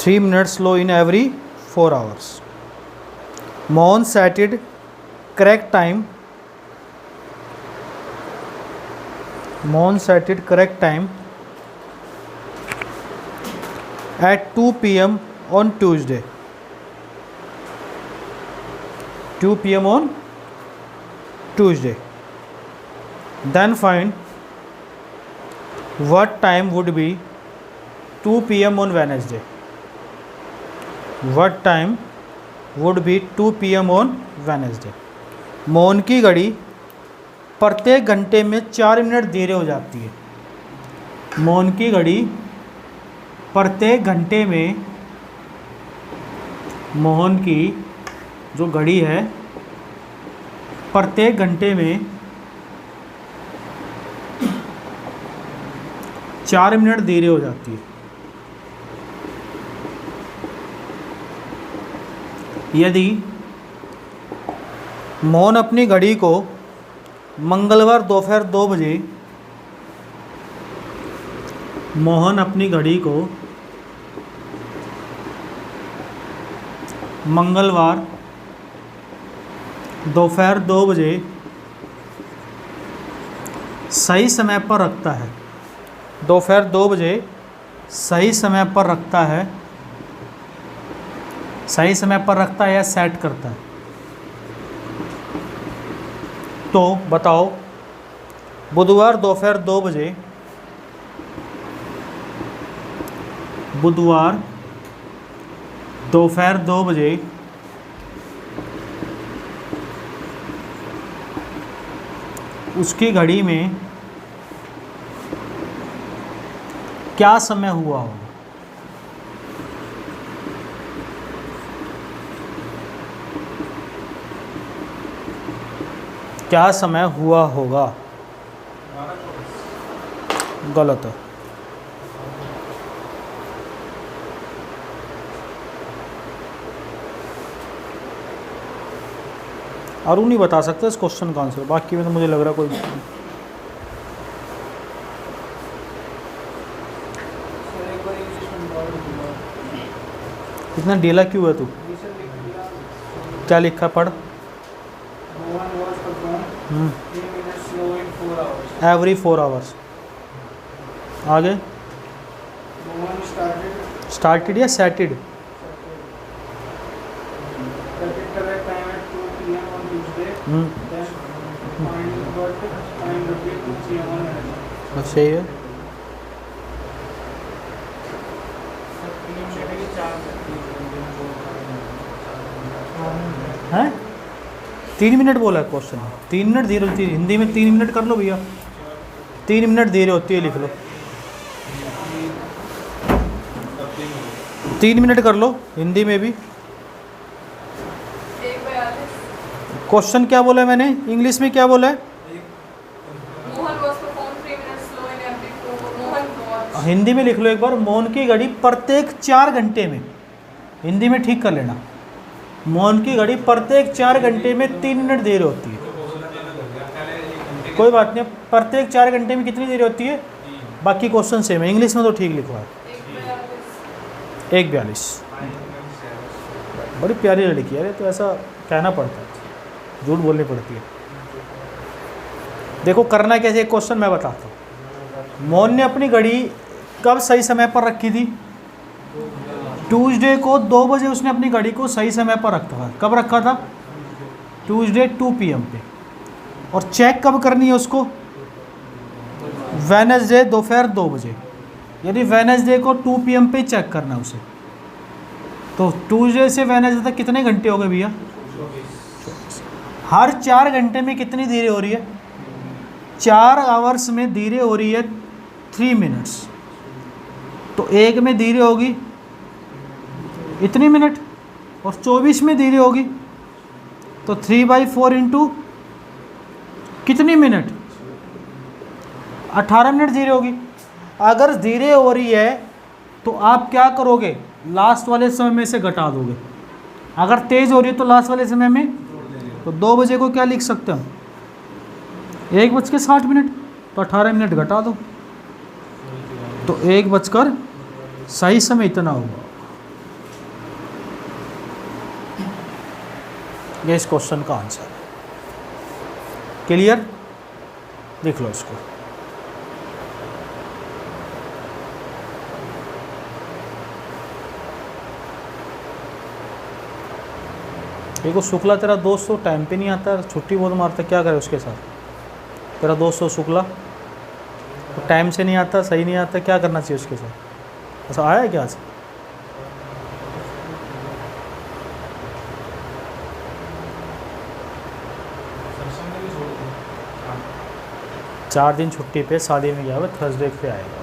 3 minutes slow in every 4 hours. Mohan stated correct time. Mohan stated correct time at 2 p.m. on Tuesday. 2 p.m. on Tuesday. Then find what time would be 2 p.m. on Wednesday. What time would be 2 p.m. on Wednesday. Mohan की घड़ी प्रत्येक घंटे में 4 minute देरी हो जाती है. मोहन की घड़ी प्रत्येक घंटे में, मोहन की जो घड़ी है प्रत्येक घंटे में 4 मिनट देरी हो जाती है. यदि मोहन अपनी घड़ी को मंगलवार दोपहर 2 बजे, मोहन अपनी घड़ी को मंगलवार दोपहर 2 बजे सही समय पर रखता है, दोपहर 2 बजे सही समय पर रखता है, सही समय पर रखता है या सेट करता है, तो बताओ बुधवार दोपहर 2 बजे, बुधवार दोपहर 2 बजे उसकी घड़ी में क्या समय हुआ होगा. क्या समय हुआ होगा. गलत है. अरुण नहीं बता सकते इस क्वेश्चन का आंसर, बाकी में तो मुझे लग रहा कोई. इतना डेला क्यों है तू. क्या लिखा पढ़. Every 4 hours. आगे स्टार्टेड या सेटेड. बस सही है. हैं 3 मिनट बोला है क्वेश्चन. 3 मिनट देर होती है हिंदी में. 3 मिनट कर लो भैया. 3 मिनट देर होती है, लिख लो. 3 मिनट कर लो हिंदी में भी. क्वेश्चन क्या बोला है मैंने, इंग्लिश में क्या बोला है. हिंदी में लिख लो एक बार. मोहन की घड़ी प्रत्येक 4 घंटे में, हिंदी में ठीक कर लेना. मोहन की घड़ी प्रत्येक 4 घंटे में 3 मिनट देर होती है. कोई बात नहीं, प्रत्येक 4 घंटे में कितनी देर होती है. बाकी क्वेश्चन सेम है, इंग्लिश में तो ठीक लिखवा है. 1:42. बड़ी प्यारी लड़की है. तो ऐसा कहना पड़ता है, झूठ बोलनी पड़ती है. देखो करना कैसे, एक क्वेश्चन मैं बताता हूँ. मोहन ने अपनी घड़ी कब सही समय पर रखी थी. ट्यूसडे को 2 बजे उसने अपनी घड़ी को सही समय पर रखा था. कब रखा था. ट्यूसडे 2 PM पे. और चेक कब करनी है उसको. वेडनेसडे दोपहर 2 बजे. यदि वेडनेसडे को 2 PM पे चेक करना है उसे, तो ट्यूसडे से वेडनेसडे तक कितने घंटे हो गए भैया. हर 4 घंटे में कितनी देरी हो रही है. 4 आवर्स में देरी हो रही है 3 मिनट्स. तो 1 में देरी होगी इतनी मिनट, और 24 में देरी होगी तो 3/4 इंटू कितनी मिनट. 18 मिनट देरी होगी. अगर देरी हो रही है तो आप क्या करोगे, लास्ट वाले समय में से घटा दोगे. अगर तेज़ हो रही है तो लास्ट वाले समय में, तो 2 बजे को क्या लिख सकते हैं, 1:60. तो 18 मिनट घटा दो, तो 1 बजकर सही समय इतना होगा. ये इस क्वेश्चन का आंसर है। क्लियर? लिख लो इसको। देखो शुक्ला तेरा दोस्त तो टाइम पे नहीं आता, छुट्टी बहुत मारता, क्या करे उसके साथ? तेरा दोस्त तो शुक्ला तो टाइम से नहीं आता, सही नहीं आता, क्या करना चाहिए उसके साथ? ऐसा आया है क्या आज? चार दिन छुट्टी पे शादी में गया हुआ, थर्सडे पे आएगा।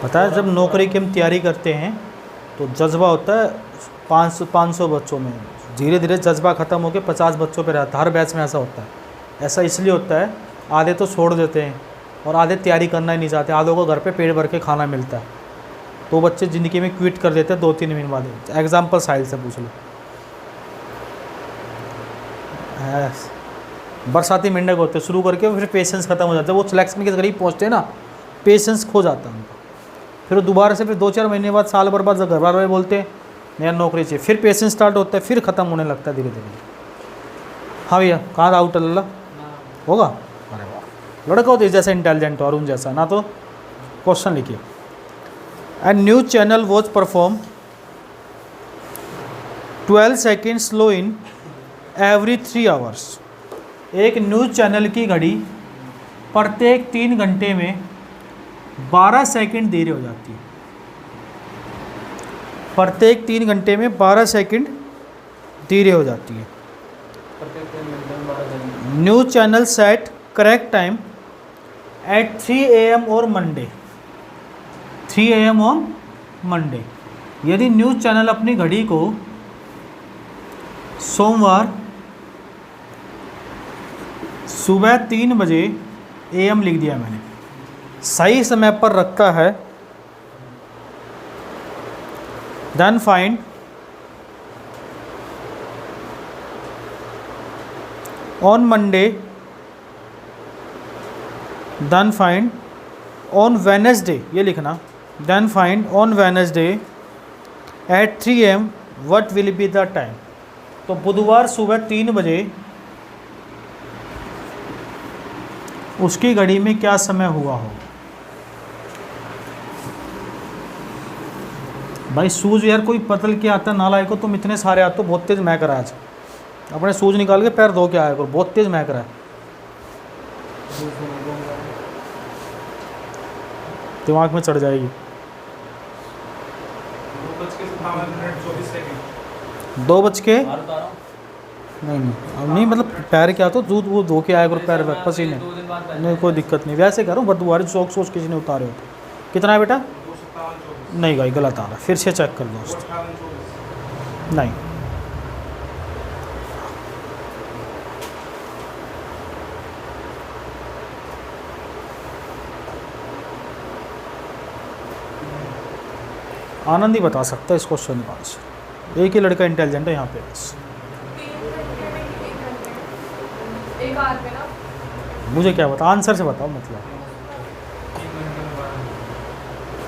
पता है जब नौकरी की हम तैयारी करते हैं तो जज्बा होता है 500 बच्चों में, धीरे धीरे जज्बा ख़त्म होकर 50 बच्चों पे रहता है। हर बैच में ऐसा होता है। ऐसा इसलिए होता है, आधे तो छोड़ देते हैं और आधे तैयारी करना ही नहीं चाहते, आधों को घर पे पेट भर के खाना मिलता है, तो बच्चे ज़िंदगी में क्विट कर देते हैं 2-3 महीने बाद। एग्जाम्पल साहिल से पूछ लो। बरसाती मेंढक होते शुरू करके फिर पेशेंस ख़त्म हो जाता है, वो सिलेक्शन के करीब पहुँचते हैं ना, पेशेंस खो जाता है उनका। फिर दोबारा से फिर 2-4 महीने बाद, साल भर बाद घर वाले बोलते हैं नया नौकरी चाहिए, फिर पेशेंस स्टार्ट होता है, फिर ख़त्म होने लगता है धीरे धीरे। हाँ भैया, कहाँ आउट अल्लाह होगा? अरे वाह, लड़का होता है जैसा इंटेलिजेंट और उन जैसा ना। तो क्वेश्चन लिखिए। And news channel was perform 12 second slow in every 3 hours. एक न्यूज़ चैनल की घड़ी प्रत्येक 3 घंटे में 12 सेकंड देरी हो जाती है। प्रत्येक 3 घंटे में 12 सेकंड देरी हो जाती है। News channel set correct time at 3 AM और मंडे। 3 AM on Monday. यदि न्यूज़ चैनल अपनी घड़ी को सोमवार सुबह 3 बजे AM लिख दिया मैंने, सही समय पर रखता है, then find on Monday, then find on Wednesday, ये लिखना, then find on Wednesday at 3 AM what will be the time. तो बुधवार सुबह 3 बजे उसकी घड़ी में क्या समय हुआ हो। भाई सूज यार कोई पतल के आता नालायक को, तुम इतने सारे आते हो, बहुत तेज़ महक रहा है आज। अपने सूज निकाल के पैर धो के आया करो, बहुत तेज़ महक रहा है। दिमाग में चढ़ जाएगी। 2 बज के नहीं अब नहीं, मतलब पैर क्या तो दूध वो धो के आया करो, पैर पसीने नहीं, कोई दिक्कत नहीं, वैसे करो। बदबुआरी सोच किसी ने उतारे हो। कितना है बेटा? नहीं भाई गलत आ रहा, फिर से चेक कर दोस्त। नहीं, आनंद ही बता सकता है इस क्वेश्चन का आंसर। एक ही लड़का इंटेलिजेंट है यहाँ पे बस। मुझे क्या बता, आंसर से बताओ। मतलब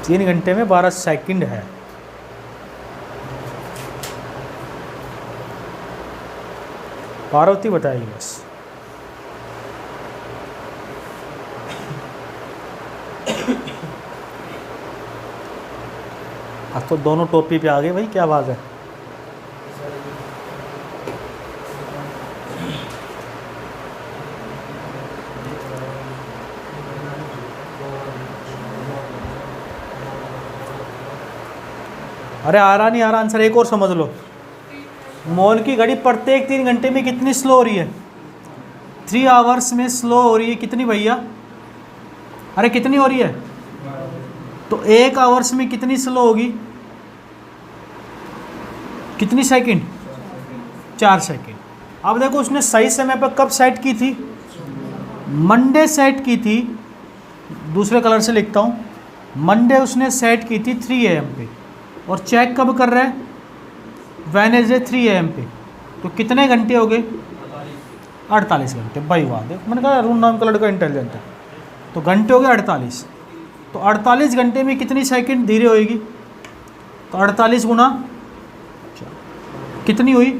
3 घंटे में 12 सेकंड है। पार्वती बताएगी बस। अब तो दोनों टोपी पे आ गए भाई, क्या बात है। अरे आ रहा नहीं आ रहा आंसर, एक और समझ लो। मॉल की घड़ी प्रत्येक 3 घंटे में कितनी स्लो हो रही है? 3 आवर्स में स्लो हो रही है कितनी भैया? अरे कितनी हो रही है? तो 1 आवर्स में कितनी स्लो होगी? कितनी सेकंड? 4 सेकंड। अब देखो उसने सही समय पर कब सेट की थी? मंडे सेट की थी। दूसरे कलर से लिखता हूँ, मंडे उसने सेट की थी 3 AM पे, और चेक कब कर रहा है? वेडनेसडे 3 AM पे। तो कितने घंटे हो गए? 48 घंटे। भाई वाह, देख मैंने कहा अरुण नाम का लड़का इंटेलिजेंट है। तो घंटे हो गए 48, तो 48 घंटे में कितनी सेकंड धीरे होएगी? तो 48 गुना कितनी हुई?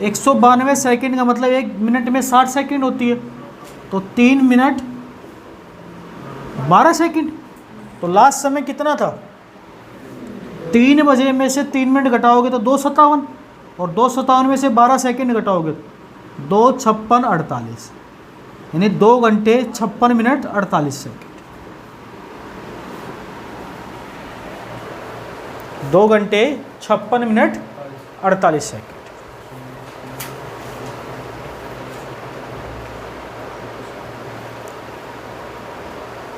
192 सेकंड का मतलब 1 मिनट में 60 सेकंड होती है, तो 3 मिनट 12 सेकंड। तो लास्ट समय कितना था? 3 बजे में से 3 मिनट घटाओगे तो 2:57, और 2:57 में से 12 सेकंड घटाओगे 2:56:48, यानी 2 घंटे 56 मिनट 48 सेकंड। 2 घंटे 56 मिनट 48 सेकंड।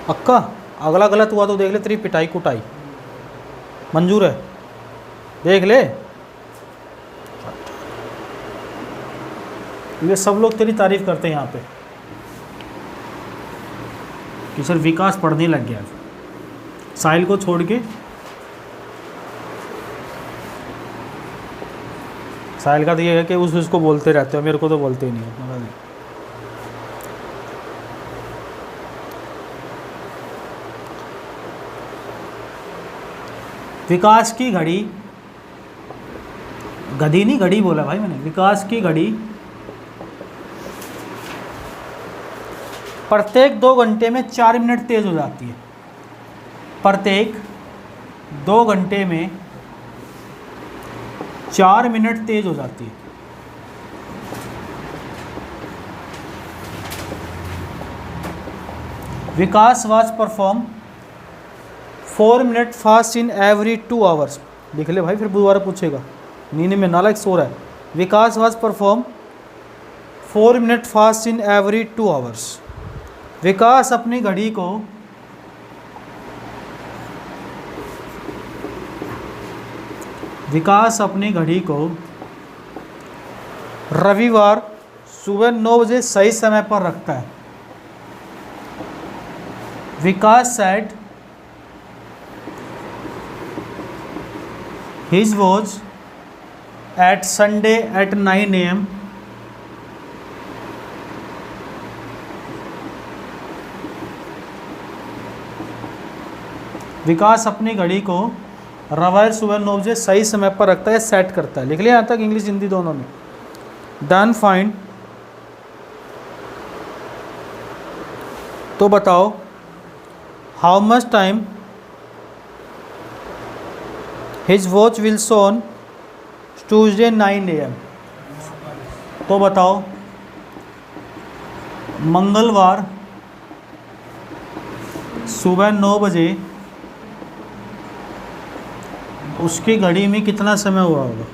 अक्का अगला गलत हुआ तो देख ले, तेरी पिटाई कुटाई मंजूर है, देख ले। ये सब लोग तेरी तारीफ करते हैं यहाँ पे कि सर विकास पढ़ने लग गया। साहिल को छोड़ के, साहिल का तो ये है कि उसको बोलते रहते हो, मेरे को तो बोलते ही नहीं है। विकास की घड़ी, गधी नहीं घड़ी बोला भाई मैंने, विकास की घड़ी प्रत्येक 2 घंटे में 4 मिनट तेज हो जाती है। प्रत्येक 2 घंटे में 4 मिनट तेज हो जाती है। Vikas was perform 4 minute fast in every 2 hours. लिख ले भाई, फिर दोबारा पूछेगा, नींद में नालायक सो रहा है। Vikas was perform 4 minute fast in every 2 hours. Vikas अपनी घड़ी को रविवार सुबह 9 बजे सही समय पर रखता है। Vikas set his watch at Sunday at 9 AM। Vikas अपनी घड़ी को रविवार सुबह 9 बजे सही समय पर रखता है, सेट करता है। लिख लिया यहाँ तक, इंग्लिश हिंदी दोनों में। डन फाइंड, तो बताओ how much time his watch will show on Tuesday 9 AM। तो बताओ मंगलवार सुबह 9 बजे उसकी घड़ी में कितना समय हुआ होगा?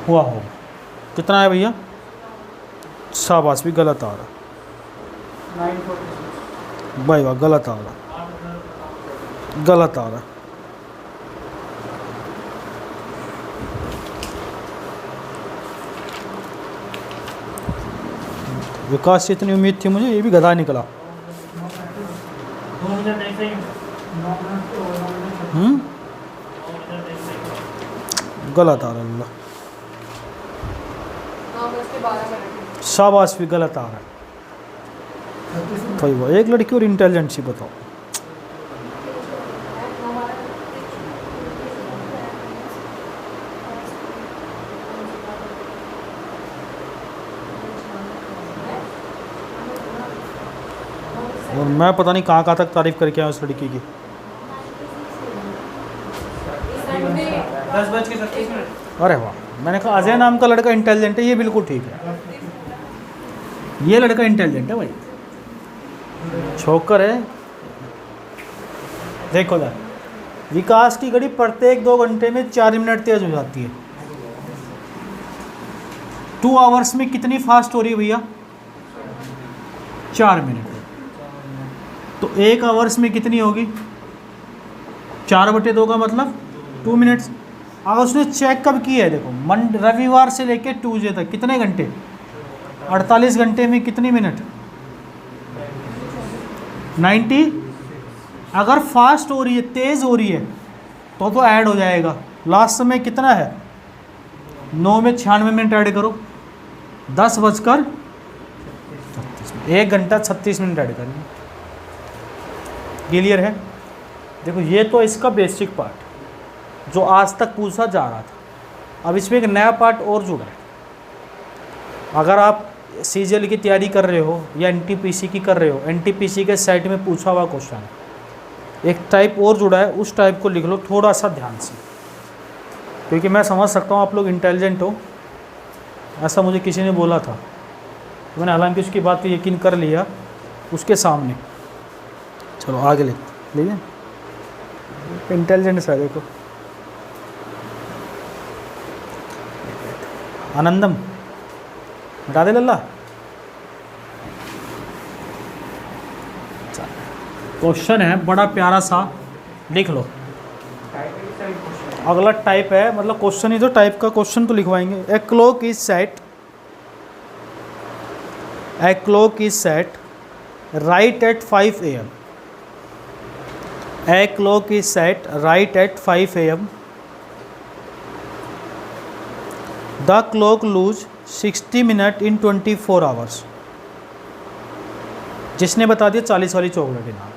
हुआ हो कितना है भैया? शाबाश, भी गलत आ रहा। 9:46 भाई वाह, गलत आ रहा, गलत आ रहा। विकास से इतनी उम्मीद थी मुझे, ये भी गधा निकला। गलत आ रहा, शाबाश, भी गलत आ रहा है। भाई वो एक लड़की और इंटेलिजेंट सी बताओ। और मैं पता नहीं कहाँ तक तारीफ करके आया उस लड़की की। 10:37। अरे वाह, मैंने कहा अजय नाम का लड़का इंटेलिजेंट है, ये बिल्कुल ठीक है, ये लड़का इंटेलिजेंट है भाई, छोकर है। देखो ना, विकास की घड़ी प्रत्येक 2 घंटे में 4 मिनट तेज हो जाती है। 2 आवर्स में कितनी फास्ट हो रही है भैया? 4 मिनट। तो 1 आवर्स में कितनी होगी? 4/2 का मतलब 2 मिनट्स। अगर उसने चेक कब किया है, देखो रविवार से लेके ट्यूसडे तक कितने घंटे? 48 घंटे में कितनी मिनट? 90। अगर फास्ट हो रही है, तेज़ हो रही है, तो ऐड हो जाएगा। लास्ट समय कितना है, 9 में 96 मिनट ऐड करो, 10:36, 1 घंटा 36 मिनट ऐड करेंगे। क्लियर है? देखो ये तो इसका बेसिक पार्ट जो आज तक पूछा जा रहा था। अब इसमें एक नया पार्ट और जुड़ा है। अगर आप सीजीएल की तैयारी कर रहे हो या एनटीपीसी की कर रहे हो, एनटीपीसी के साइट में पूछा हुआ क्वेश्चन है, एक टाइप और जुड़ा है, उस टाइप को लिख लो थोड़ा सा ध्यान से, क्योंकि मैं समझ सकता हूँ आप लोग इंटेलिजेंट हो, ऐसा मुझे किसी ने बोला था, तो मैंने हालांकि उसकी बात पे यकीन कर लिया उसके सामने। चलो आगे लीजिए, इंटेलिजेंट है देखो। आनंदम हटा दे लल्ला। क्वेश्चन है बड़ा प्यारा सा, लिख लो। अगला टाइप है, मतलब क्वेश्चन ही तो टाइप का क्वेश्चन तो लिखवाएंगे। A clock is set right at 5 AM। A clock is set right at 5 AM। The clock lose 60 minute in 24 hours. जिसने बता दिया 40 वाली चॉकलेट के नाम।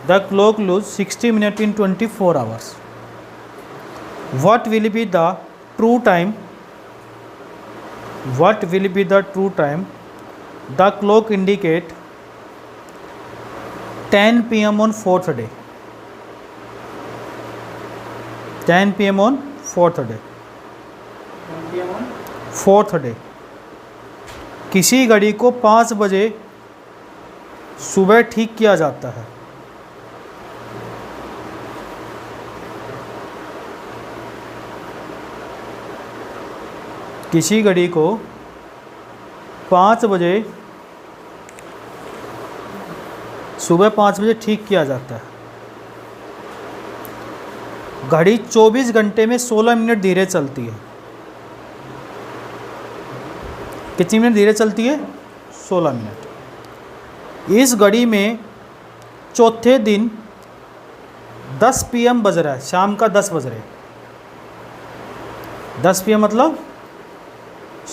The clock lose 60 minute in 24 hours. What will be the true time? What will be the true time? The clock indicate 10 PM on 4th day. 10 PM on 4th day. 4th day. किसी घड़ी को 5 बजे सुबह ठीक किया जाता है। किसी घड़ी को 5 बजे सुबह 5 बजे ठीक किया जाता है। घड़ी 24 घंटे में 16 मिनट धीरे चलती है। कितनी मिनट धीरे चलती है? 16 मिनट। इस घड़ी में चौथे दिन 10 PM बज रहा है, शाम का 10 बज रहे हैं। 10 PM मतलब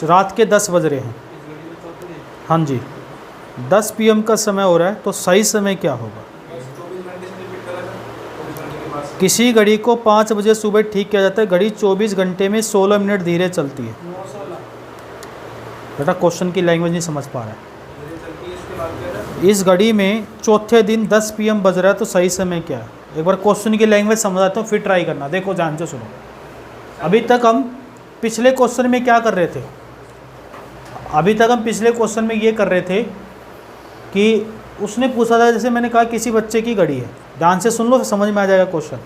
रात के 10 बज रहे हैं। हाँ जी, 10 PM का समय हो रहा है, तो सही समय क्या होगा? किसी घड़ी को 5 बजे सुबह ठीक किया जाता है। घड़ी 24 घंटे में 16 मिनट धीरे चलती है। बेटा क्वेश्चन की लैंग्वेज नहीं समझ पा रहा है। इस घड़ी में चौथे दिन 10 PM बज रहा है, तो सही समय क्या है? एक बार क्वेश्चन की लैंग्वेज समझाता हूँ, फिर ट्राई करना। देखो ध्यान से सुनो। अभी तक हम पिछले क्वेश्चन में क्या कर रहे थे? अभी तक हम पिछले क्वेश्चन में ये कर रहे थे कि उसने पूछा था, जैसे मैंने कहा किसी बच्चे की घड़ी है, ध्यान से सुन लो, समझ में आ जाएगा क्वेश्चन।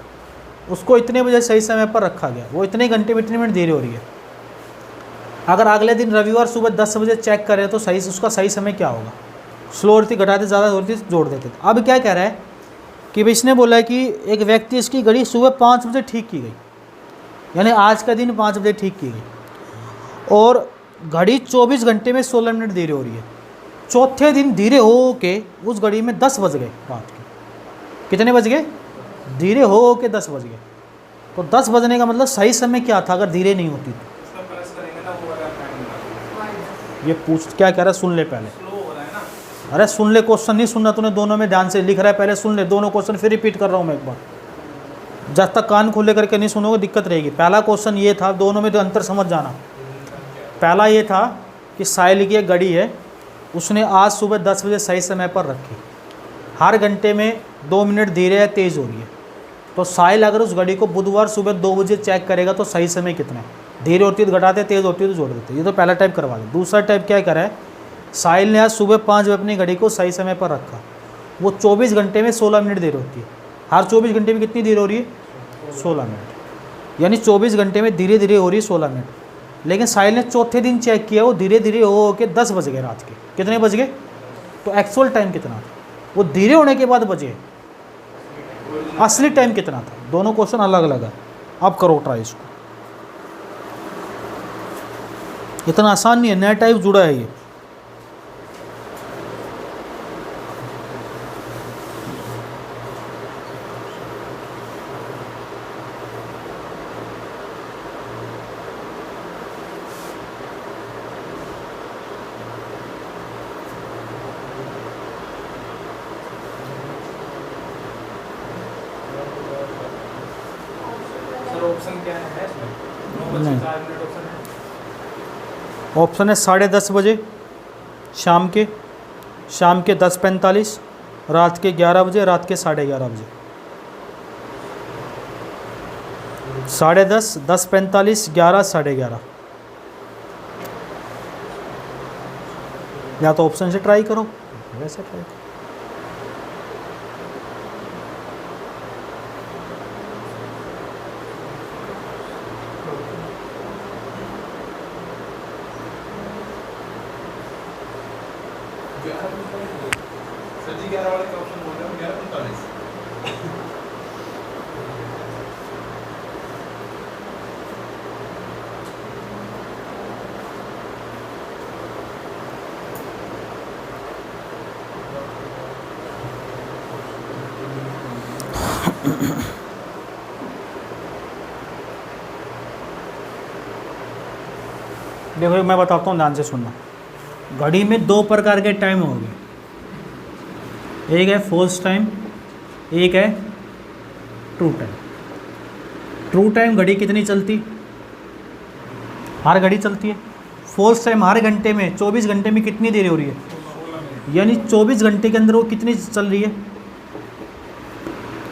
उसको इतने बजे सही समय पर रखा गया, वो इतने घंटे में इतने मिनट धीरे हो रही है। अगर अगले दिन रविवार सुबह 10 बजे चेक करें तो सही, उसका सही समय क्या होगा? स्लो होती, घटाते, ज़्यादा होती, जोड़ देते। अब क्या कह रहा है कि भाई इसने बोला है कि एक व्यक्ति, इसकी घड़ी सुबह 5 बजे ठीक की गई, यानी आज का दिन 5 बजे ठीक की गई, और घड़ी 24 घंटे में 16 मिनट धीरे हो रही है। चौथे दिन धीरे हो के उस घड़ी में 10 बज गए रात के। कितने बज गए? धीरे हो के 10 बज गए। तो 10 बजने का मतलब सही समय क्या था अगर धीरे नहीं होती तो? ये पूछ क्या कह रहा है, सुन ले पहले। अरे सुन ले, क्वेश्चन नहीं सुनना तूने, दोनों में ध्यान से लिख रहा है, पहले सुन ले दोनों क्वेश्चन, फिर रिपीट कर रहा हूँ मैं एक बार। जब तक कान खोले करके नहीं सुनोगे दिक्कत रहेगी। पहला क्वेश्चन ये था, दोनों में तो अंतर समझ जाना। पहला ये था कि साहिल की एक घड़ी है, उसने आज सुबह 10 बजे सही समय पर रखी। हर घंटे में 2 मिनट धीरे या तेज़ हो रही है, तो साहिल अगर उस घड़ी को बुधवार सुबह 2 बजे चेक करेगा तो सही समय कितना है? धीरे होती है तो घटाते, तेज़ होती है तो जोड़ देते। ये तो पहला टाइप करवा दे। दूसरा टाइप क्या करा है, साहिल ने आज सुबह 5 बजे अपनी घड़ी को सही समय पर रखा। वो 24 घंटे में 16 मिनट देर होती है। हर 24 घंटे में कितनी देर हो रही है? 16 मिनट, यानी 24 घंटे में धीरे धीरे हो रही है 16 मिनट। लेकिन साहिल ने चौथे दिन चेक किया, वो धीरे धीरे हो के 10 बज गए रात के। कितने बज गए? तो एक्चुअल टाइम कितना था? वो धीरे होने के बाद बजे, असली टाइम कितना था? दोनों क्वेश्चन अलग अलग है। अब करो ट्राई इसको। इतना आसान नहीं है, नया टाइप जुड़ा है ये। नहीं, ऑप्शन है 10:30 बजे शाम के, शाम के 10:45, रात के 11 बजे, रात के 11:30 बजे। 10:30, 10:45, 11, 11:30। या तो ऑप्शन से ट्राई करो, वैसे ट्राई करो। सर जी 11 वाले का ऑप्शन बोल रहे हो, 11:45। देखो मैं बताता हूँ, ध्यान से सुनना। घड़ी में दो प्रकार के टाइम हो गए, एक है फॉल्स टाइम, एक है ट्रू टाइम। ट्रू टाइम घड़ी कितनी चलती, हर घड़ी चलती है। फॉल्स टाइम हर घंटे में 24 घंटे में कितनी देर हो रही है, यानी 24 घंटे के अंदर वो कितनी चल रही है,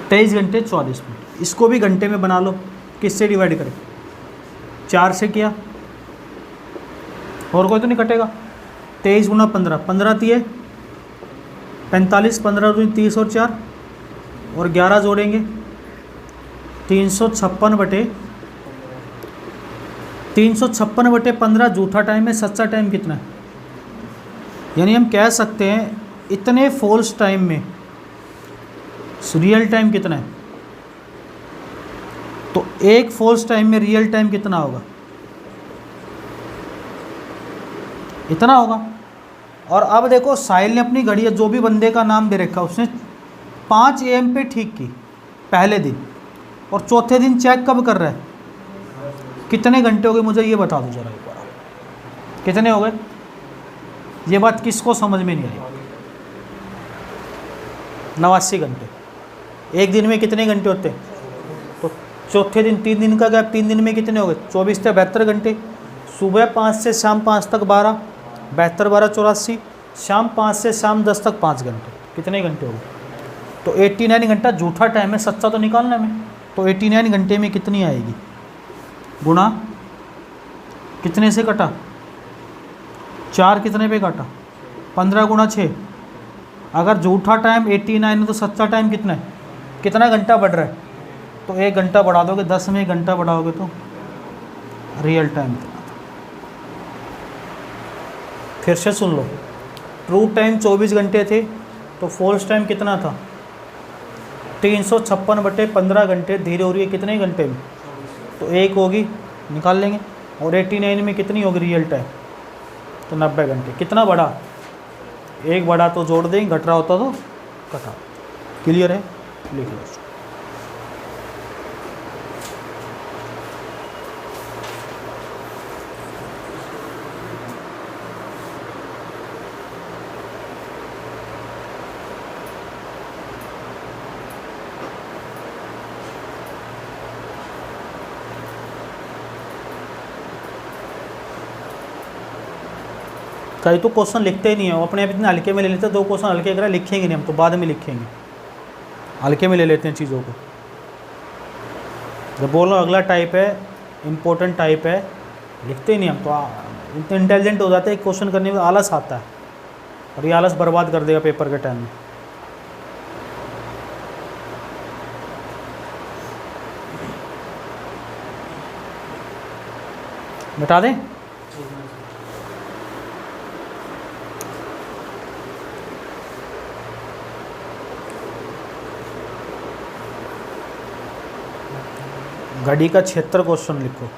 23 घंटे 44 मिनट। इसको भी घंटे में बना लो, किससे डिवाइड करें, 4 से किया, और कोई तो नहीं कटेगा। 23 गुना 15, 15 3 45, 15 दूनी 30 और 4 और 11 जोड़ेंगे 356/15 झूठा टाइम है, सच्चा टाइम कितना है। यानी हम कह सकते हैं इतने फॉल्स टाइम में रियल टाइम कितना है, तो एक फॉल्स टाइम में रियल टाइम कितना होगा, इतना होगा। और अब देखो साहिल ने अपनी घड़ी, जो भी बंदे का नाम दे रखा उसने 5 AM पे ठीक की पहले दिन, और चौथे दिन चेक कब कर रहा है, कितने घंटे हो गए मुझे ये बता दो जरा एक बार, कितने हो गए। ये बात किसको समझ में नहीं आई, 89 घंटे। एक दिन में कितने घंटे होते हैं, तो चौथे दिन 3 दिन का गैप, 3 दिन में कितने हो गए, 24 से 72 घंटे। सुबह 5 से शाम 5 तक 12, 72 12 84, शाम 5 से शाम 10 तक 5 घंटे, कितने घंटे हो गए। तो 89 घंटा झूठा टाइम है, सच्चा तो निकालना है। तो 89 घंटे में कितनी आएगी, गुणा कितने से कटा, 4 कितने पे काटा, 15 गुणा 6। अगर झूठा टाइम 89 है तो सच्चा टाइम कितना है, कितना घंटा बढ़ रहा है, तो 1 घंटा बढ़ा दोगे, 10 में 1 घंटा बढ़ाओगे तो रियल टाइम। फिर से सुन लो, ट्रू टाइम 24 घंटे थे, तो फॉल्स टाइम कितना था, 356/15 घंटे धीरे हो रही है कितने घंटे में, तो 1 होगी, निकाल लेंगे। और 89 में कितनी होगी रियल टाइम, तो 90 घंटे। कितना बढ़ा, 1 बढ़ा तो जोड़ देंगे, घट रहा होता तो घटा। क्लियर है, लिख लो। कई तो क्वेश्चन लिखते ही नहीं है, वो अपने आप इतने हल्के में ले लेते हैं। 2 क्वेश्चन हल्के करा, लिखेंगे नहीं हम तो, बाद में लिखेंगे, हल्के में ले लेते हैं चीज़ों को। जब बोलो अगला टाइप है, इम्पोर्टेंट टाइप है, लिखते ही नहीं हम तो। इतने इंटेलिजेंट हो जाते हैं, एक क्वेश्चन करने में आलस आता है, और ये आलस बर्बाद कर देगा पेपर के टाइम में। बता दें, घड़ी का क्षेत्र क्वेश्चन लिखो।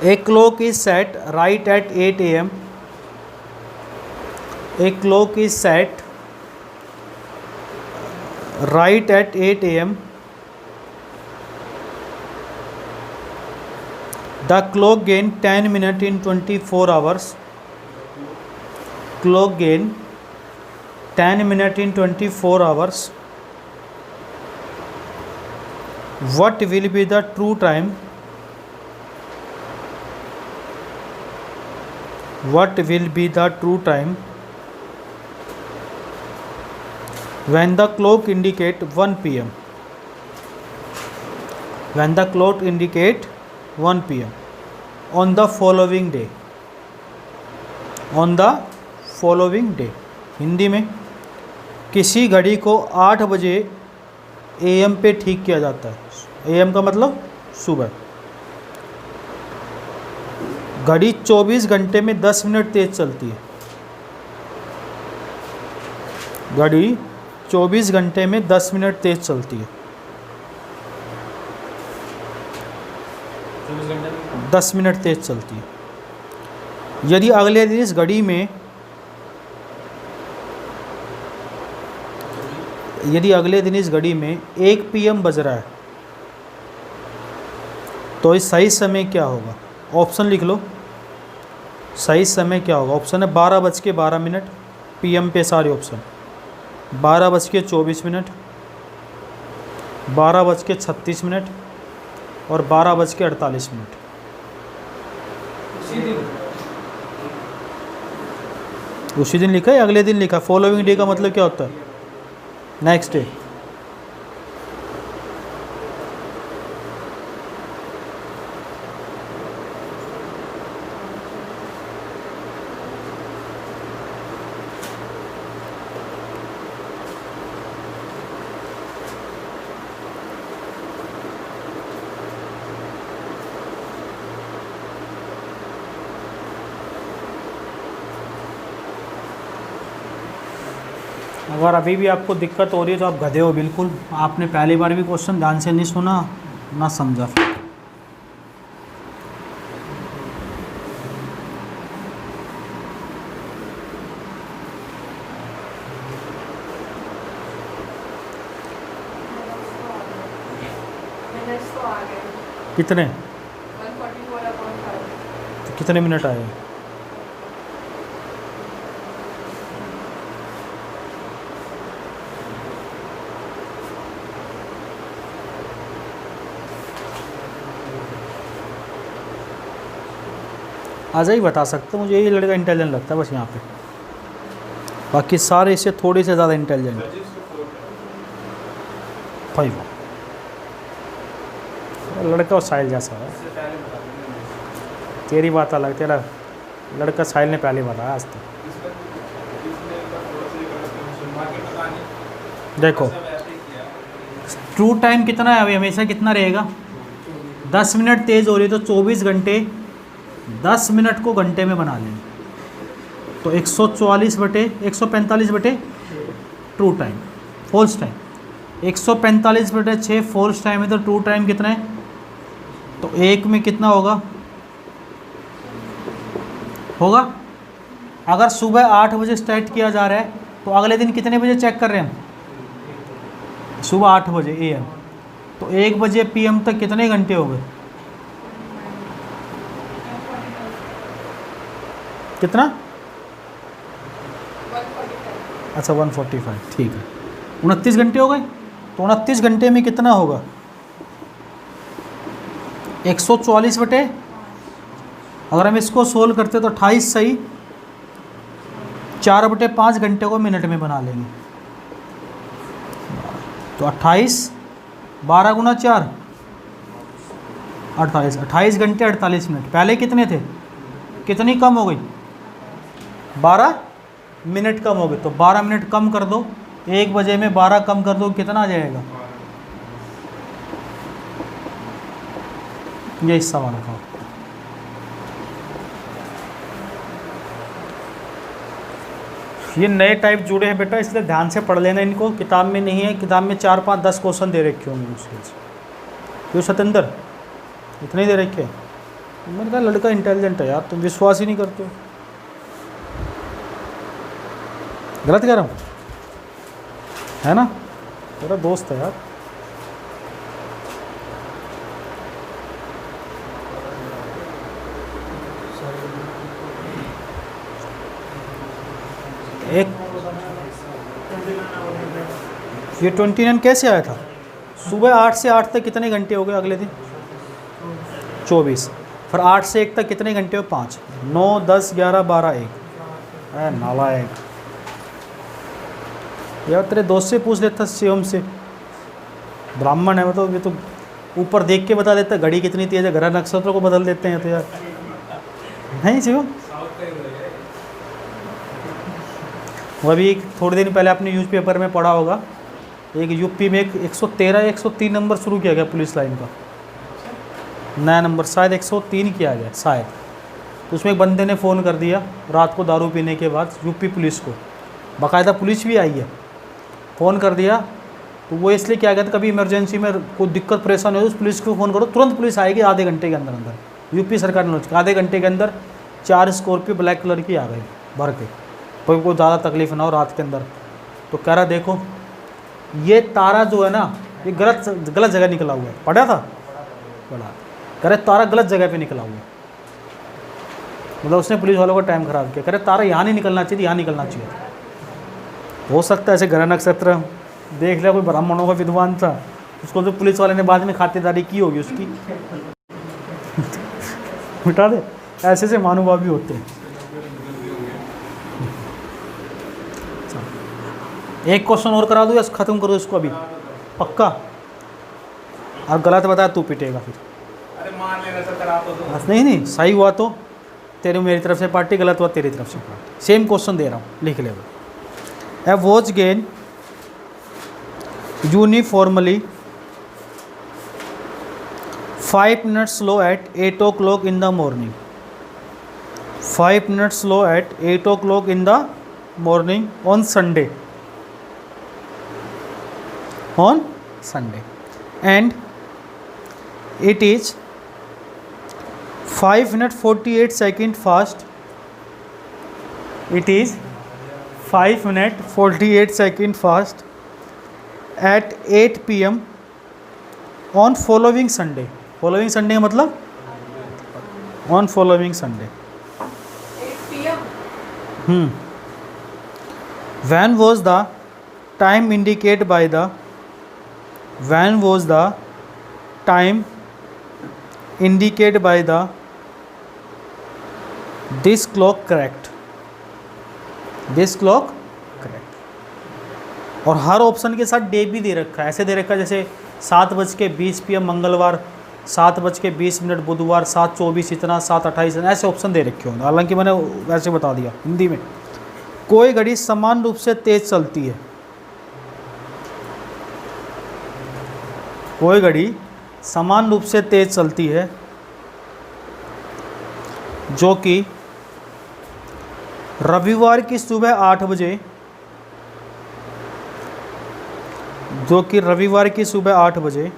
A clock is set right at 8 AM. A clock is set right at 8 AM the clock gain 10 minute in 24 hours, clock gain 10 minute in 24 hours, what will be the true time, what will be the true time when the clock indicate 1 pm, when the clock indicate 1 pm on the following day, on the following day। Hindi में किसी घड़ी को 8 बजे am पे ठीक किया जाता है। एएम का मतलब सुबह। घड़ी 24 घंटे में 10 मिनट तेज चलती है। घड़ी 24 घंटे में 10 मिनट तेज चलती है। 10 मिनट तेज चलती है। यदि अगले दिन इस घड़ी में यदि अगले दिन इस घड़ी में 1 पीएम बज रहा है तो इस सही समय क्या होगा? ऑप्शन लिख लो। सही समय क्या होगा? ऑप्शन है 12:12 पीएम पे सारे ऑप्शन, 12:24, 12:36 और 12:48। उसी दिन लिखा है, अगले दिन लिखा। फॉलोइंग डे का मतलब क्या होता है? Next day. अगर अभी भी आपको दिक्कत हो रही है तो आप गधे हो बिल्कुल। आपने पहली बार भी क्वेश्चन ध्यान से नहीं सुना ना समझा। कितने? 144 तो कितने मिनट आए? आज ही बता सकते हो। मुझे यही लड़का इंटेलिजेंट लगता है बस यहाँ पे, बाकी सारे इससे थोड़े से ज़्यादा इंटेलिजेंट। भाई वो लड़का और साहिल जैसा है। तेरी बात अलग, तेरा लड़का साहिल ने पहले बताया आज तक। देखो ट्रू टाइम कितना है अभी? हमेशा कितना रहेगा? 10 मिनट तेज़ हो रही है तो 24 घंटे 10 मिनट को घंटे में बना लेंगे तो 145/6 true time, false time. 145/6 false time है तो ट्रू टाइम कितना है? तो एक में कितना होगा? अगर सुबह 8 बजे स्टार्ट किया जा रहा है तो अगले दिन कितने बजे चेक कर रहे हैं हम? सुबह 8 बजे एएम, तो 1 बजे पीएम तक कितने घंटे हो गए? कितना? 145। अच्छा 145, ठीक है। 29 घंटे हो गए तो 29 घंटे में कितना होगा? 144 अगर हम इसको सोल्व करते तो 28 सही, 4/5 घंटे को मिनट में बना लेंगे तो 28, 12 गुना 4 28, 28 घंटे 48 मिनट। पहले कितने थे? कितनी कम हो गई? 12 मिनट कम हो गए तो 12 मिनट कम कर दो। 1 बजे में 12 कम कर दो, कितना आ जाएगा? ये हिस्सा वाला था। ये नए टाइप जुड़े हैं बेटा, इसलिए ध्यान से पढ़ लेना इनको। किताब में नहीं है, किताब में 4, 5, 10 क्वेश्चन दे रखे होंगे मुश्किल से। क्यों सतेंद्र इतने ही दे रखे? मैंने कहा लड़का इंटेलिजेंट है यार, तुम विश्वास ही नहीं करते हो। गलत कह रहा हूँ है ना? मेरा दोस्त है यार। एक ये 29 कैसे आया था? सुबह 8 से 8 तक कितने घंटे हो गए अगले दिन? 24। फिर 8 से 1 तक कितने घंटे हो? 5। 9 10 11 12 1। अरे नालायक यार, तेरे दोस्त से पूछ लेता, शिवम से, ब्राह्मण है मतलब, ये तो ऊपर देख के बता देता घड़ी कितनी तेज है, ग्रह नक्षत्रों को बदल देते हैं तो यार, नहीं शिवम? वो अभी थोड़े दिन पहले आपने न्यूज़पेपर में पढ़ा होगा, एक यूपी में एक 113 103 नंबर शुरू किया गया पुलिस लाइन का, नया नंबर शायद 103 किया गया शायद। तो उसमें एक बंदे ने फ़ोन कर दिया रात को दारू पीने के बाद यूपी पुलिस को, बाकायदा पुलिस भी आई है, फ़ोन कर दिया। तो वो इसलिए क्या गया था, कभी इमरजेंसी में कोई दिक्कत परेशानी हो उस पुलिस को फ़ोन करो, तुरंत पुलिस आएगी आधे घंटे के अंदर अंदर। यूपी सरकार ने आधे घंटे के अंदर 4 स्कॉर्पियो ब्लैक कलर की आ गई भर के, कोई को ज़्यादा तकलीफ ना हो रात के अंदर। तो कह रहा देखो ये तारा जो है ना, ये गलत जगह निकला हुआ है, पढ़ा था पढ़ा, कह रहे तारा गलत जगह पे निकला हुआ है, मतलब उसने पुलिस वालों का टाइम ख़राब किया। कह रहे तारा यहाँ नहीं निकलना चाहिए, यहाँ निकलना चाहिए। हो सकता है ऐसे ग्रह नक्षत्र देख लिया कोई ब्राह्मणों का विद्वान था, उसको तो पुलिस वाले ने बाद में खातिरदारी की होगी उसकी, मिटा दे। ऐसे से महानुभाव भी होते हैं। एक क्वेश्चन और करा दूँ या ख़त्म करो इसको अभी? पक्का? और गलत बताया तू पिटेगा फिर। अरे मान लेना सर, करा तो दो। बस नहीं सही हुआ तो तेरे मेरी तरफ से पार्टी, गलत हुआ तेरी तरफ से पार्टी। सेम क्वेश्चन दे रहा हूँ, लिख ले। A watch gain uniformly 5 minutes slow at 8 o'clock in the morning. 5 minutes slow at 8 o'clock in the morning on Sunday. On Sunday. And it is 5 minutes 48 second fast. It is 5 minutes 48 second fast at 8 p.m. on following Sunday. Following Sunday का मतलब on following Sunday. 8 PM. When was the time indicated by the? When was the time indicated by the this clock correct? This clock correct. और हर option के साथ day भी दे रखा है, ऐसे दे रखा है जैसे 7:20 PM मंगलवार, 7:20 बुधवार, 7:24 इतना, 7:28 ऐसे ऑप्शन दे रखे होंगे। हालांकि मैंने वैसे बता दिया हिंदी में। कोई घड़ी समान रूप से तेज चलती है, कोई घड़ी समान रूप से तेज चलती है जो कि रविवार की सुबह 8 बजे, जो कि रविवार की सुबह 8 बजे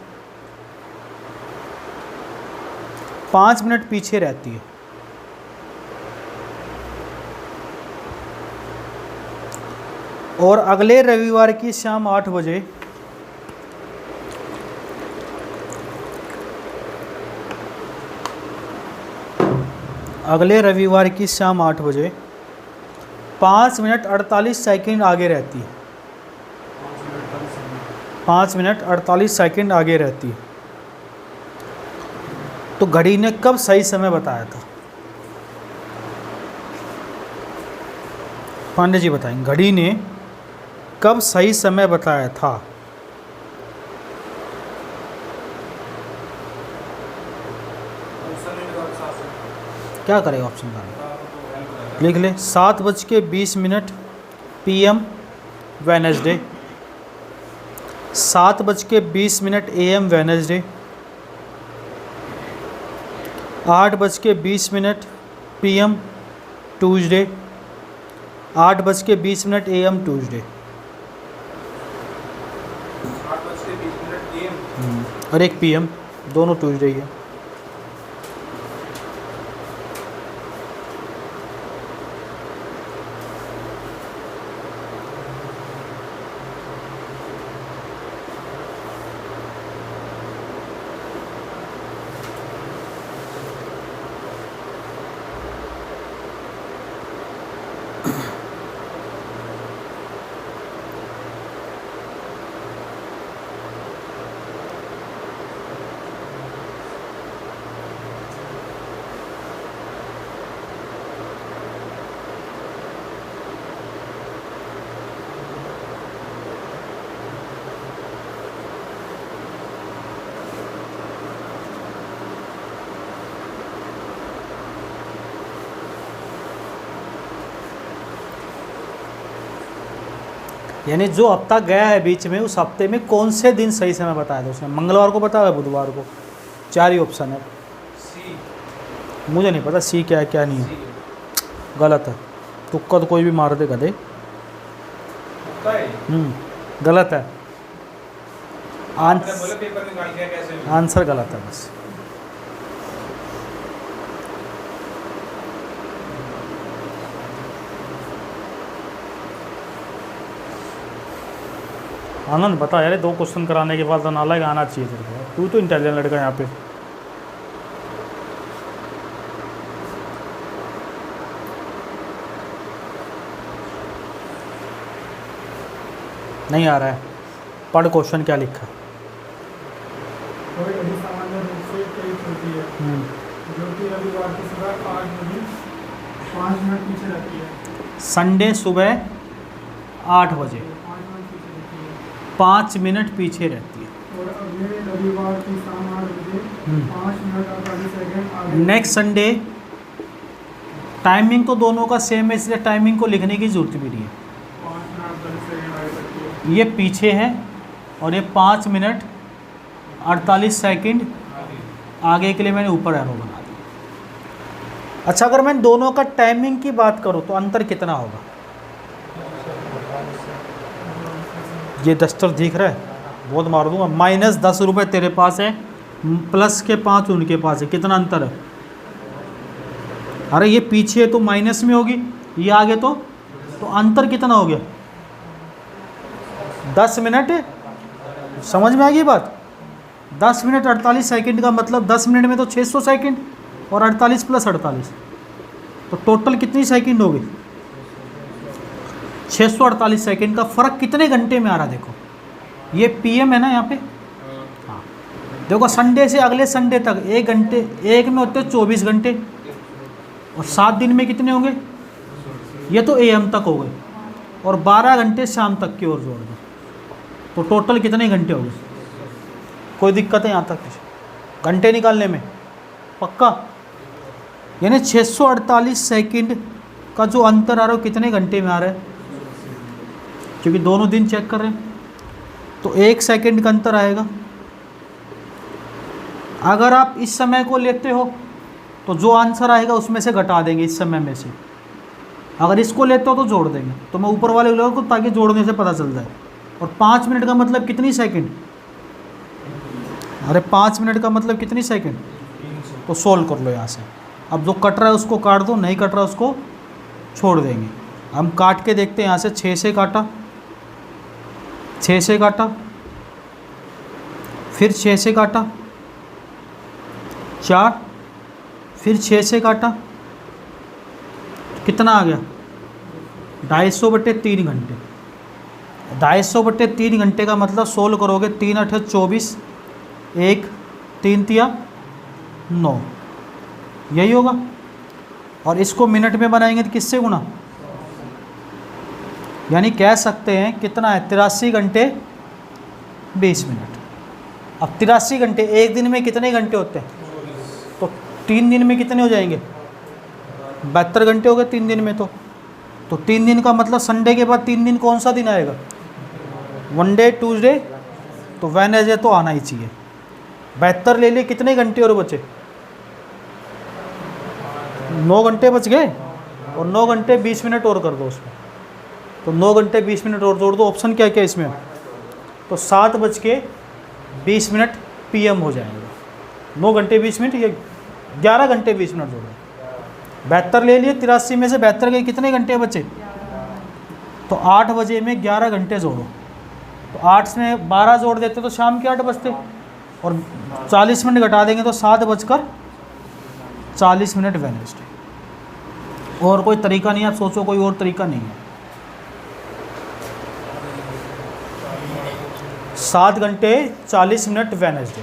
5 मिनट पीछे रहती है। और अगले रविवार की शाम 8 बजे अगले रविवार की शाम 8 बजे 5 मिनट 48 सेकंड आगे रहती है। 5 मिनट 48 सेकंड आगे रहती है। तो घड़ी ने कब सही समय बताया था? पांडे जी बताएंगे, घड़ी ने कब सही समय बताया था? क्या करेगा ऑप्शन का? लिख ले। 7:20 PM Wednesday, 7:20 AM Wednesday, 8:20 PM Tuesday, 8:20 AM Tuesday. 8:20 AM। और एक PM, दोनों ट्यूसडे ही है। यानी जो हफ्ता गया है बीच में, उस हफ्ते में कौन से दिन सही समय बताया था उसने? मंगलवार को बताया, बुधवार को। 4 ही ऑप्शन है। सी। मुझे नहीं पता सी क्या है क्या नहीं है। गलत है। तुक्का तो कोई भी मार दे गधे। पक्का है? गलत है। आपने बोले पेपर निकाल के कैसे हुआ? आंसर गलत है बस। आनंद बता यार, 2 क्वेश्चन कराने के बाद नालायक आना चाहिए तेरे को। तू तो इंटेलिजेंट लड़का है यहाँ पे। नहीं आ रहा है। पढ़ क्वेश्चन क्या लिखा है। कोई घड़ी सामान्य रूप से तेज होती है, जो कि रविवार की सुबह 8 बजे 5 मिनट पीछे रहती है। संडे सुबह 8 बजे 5 मिनट पीछे रहती 5 मिनट पीछे रहती है। है। और अगले रविवार की शाम 8 बजे 5 मिनट 48 सेकंड आगे। नेक्स्ट संडे, टाइमिंग तो दोनों का सेम है, इसलिए टाइमिंग को लिखने की जरूरत भी नहीं है। 5 मिनट 48 सेकंड आगे सकती है। ये पीछे है और ये 5 मिनट 48 सेकंड आगे के लिए मैंने ऊपर एरो बना दिया। अच्छा, अगर मैं दोनों का टाइमिंग की बात करूँ तो अंतर कितना होगा? ये डस्टर दिख रहा है, बहुत मार दूंगा। -10 रुपये तेरे पास है, प्लस के 5 उनके पास है। कितना अंतर है? अरे ये पीछे है तो माइनस में होगी, ये आगे तो अंतर कितना हो गया? 10 मिनट। समझ में आ गई बात? 10 मिनट 48 सेकंड का मतलब 10 मिनट में तो 600 सेकंड और 48 + 48, तो टोटल कितनी सेकंड होगी? 648 सेकंड का फ़र्क कितने घंटे में आ रहा है? देखो ये पीएम है ना यहाँ पे। हाँ, देखो संडे से अगले संडे तक 1 घंटे, एक में होते 24 घंटे, और 7 दिन में कितने होंगे? ये तो एएम तक हो गए, और 12 घंटे शाम तक की ओर जोड़ दो, तो टोटल कितने घंटे हो गए? कोई दिक्कत है यहाँ तक घंटे निकालने में? पक्का? यानी 648 सेकंड का जो अंतर आ रहा है कितने घंटे में आ रहा है? क्योंकि दोनों दिन चेक कर रहे हैं, तो 1 सेकंड का अंतर आएगा। अगर आप इस समय को लेते हो तो जो आंसर आएगा उसमें से घटा देंगे इस समय में से। अगर इसको लेते हो तो जोड़ देंगे। तो मैं ऊपर वाले लोगों को ताकि जोड़ने से पता चल जाए। और 5 मिनट का मतलब कितनी सेकंड? अरे 5 मिनट का मतलब कितनी सेकंड? तो सोल्व कर लो यहाँ से। अब जो कट रहा है उसको काट दो, नहीं कट रहा उसको छोड़ देंगे। हम काट के देखते हैं। यहाँ से 6 से काटा, 6 से काटा, फिर 6 से काटा, 4, फिर 6 से काटा, कितना आ गया? 250/3 घंटे। 250/3 घंटे का मतलब सोल्व करोगे 3 × 8 = 24, 1 3 × 3 = 9, यही होगा। और इसको मिनट में बनाएंगे तो किससे गुना? यानी कह सकते हैं कितना है? 83 घंटे 20 मिनट। अब 83 घंटे एक दिन में कितने घंटे होते हैं? तो 3 दिन में कितने हो जाएंगे? 72 घंटे हो गए 3 दिन में। तो 3 दिन का मतलब संडे के बाद 3 दिन कौन सा दिन आएगा? मंडे, ट्यूसडे, तो वेडनेसडे तो आना ही चाहिए। 72 ले लिए, कितने घंटे और बचे? 9 घंटे बच गए, और 9 घंटे 20 मिनट और कर दो उसमें, तो 9 घंटे 20 मिनट और जोड़ दो। ऑप्शन क्या क्या इसमें? तो 7:20 PM हो जाएगा। 9 घंटे 20 मिनट, ये 11 घंटे 20 मिनट जोड़ो। 72 ले लिए, 83 में से 72 के कितने घंटे बचे? तो 8 बजे में 11 घंटे जोड़ो, तो 8 में 12 जोड़ देते तो शाम के 8 बजते, और 40 मिनट घटा देंगे तो 7:40 वेडनेसडे। और कोई तरीका नहीं है, आप सोचो कोई और तरीका नहीं है। 7 घंटे 40 मिनट वेडनेसडे।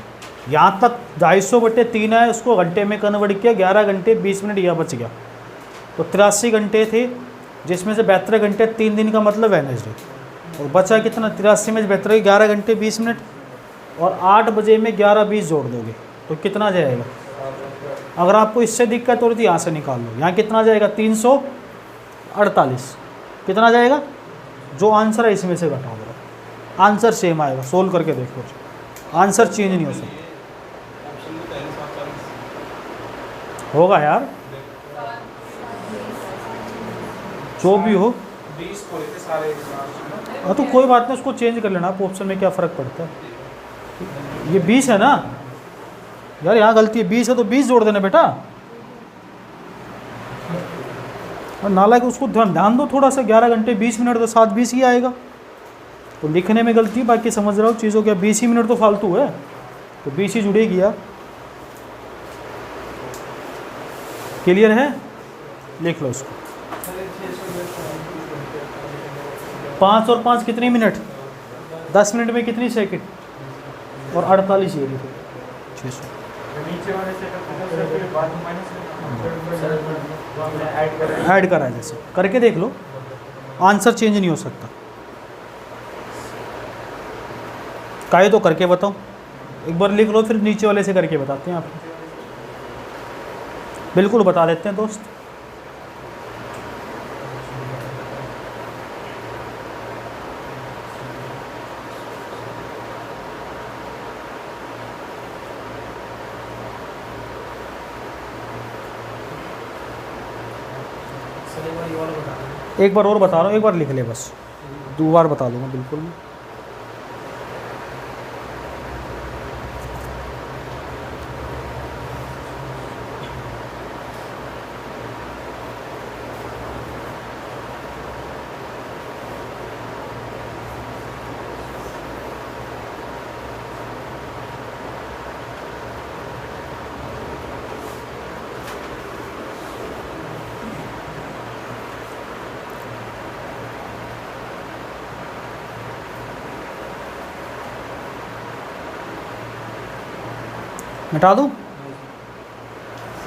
यहाँ तक 250/3 है, उसको घंटे में कन्वर्ट किया, 11 घंटे 20 मिनट यह बच गया, तो 83 घंटे थे, जिसमें से 72 घंटे 3 दिन का मतलब वेडनेसडे, और बचा कितना? 83 में 72 11 घंटे 20 मिनट, और 8 बजे में 11:20 जोड़ दोगे तो कितना जाएगा? अगर आपको इससे दिक्कत हो रही थी यहाँ से निकाल लो। यहाँ कितना जाएगा? 348। कितना जाएगा? जो आंसर है इसमें से घटाओ बराबर, आंसर सेम आएगा। सोल्व करके देखो, आंसर चेंज नहीं हो सकता। ऑप्शन में पहले 7 होगा यार, जो भी हो। 20 को थे सारे हाँ तो कोई बात नहीं, उसको चेंज कर लेना आप, ऑप्शन में क्या फ़र्क पड़ता है। ये 20 है ना यार, यहाँ गलती है, 20 है तो 20 जोड़ देना बेटा। और नालायक उसको ध्यान दो थोड़ा सा, 11 घंटे 20 मिनट तो 7:20 ही आएगा। तो लिखने में गलती, बाकी समझ रहा हूँ चीज़ों क्या, 20 ही मिनट तो फालतू है, तो 20 ही जुड़ेगी यार। क्लियर है, लिख लो उसको। 5 और 5 कितनी मिनट, 10 मिनट में कितनी सेकंड, और 48 ये लिखो 600। नीचे वाले से फिर बाद में माइनस ऐड करा है, जैसे करके देख लो, आंसर चेंज नहीं हो सकता। काहे तो करके बताओ, एक बार लिख लो, फिर नीचे वाले से करके बताते हैं आपको। बिल्कुल बता देते हैं दोस्त। एक बार और बता रहा हूँ, एक बार लिख ले बस, 2 बार बता दूंगा बिल्कुल। मिटा दूँ?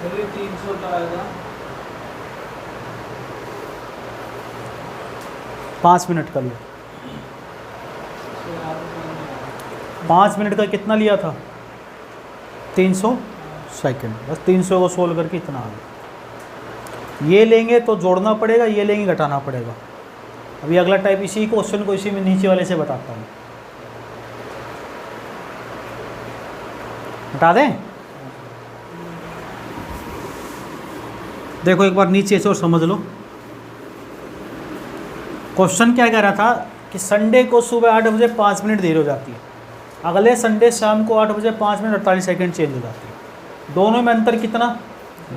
300 का आएगा। 5 मिनट का लिया, 5 मिनट का कितना लिया था, 300 सेकंड। बस 300 को सोल्व करके इतना आ गया। ये लेंगे तो जोड़ना पड़ेगा, ये लेंगे घटाना पड़ेगा। अभी अगला टाइप इसी क्वेश्चन को इसी में नीचे वाले से बताता हूँ। हटा दें? देखो एक बार नीचे से और समझ लो। क्वेश्चन क्या कह रहा था कि संडे को सुबह 8 बजे 5 मिनट देर हो जाती है, अगले संडे शाम को 8 बजे 5 मिनट 48 सेकंड चेंज हो जाती है। दोनों में अंतर कितना,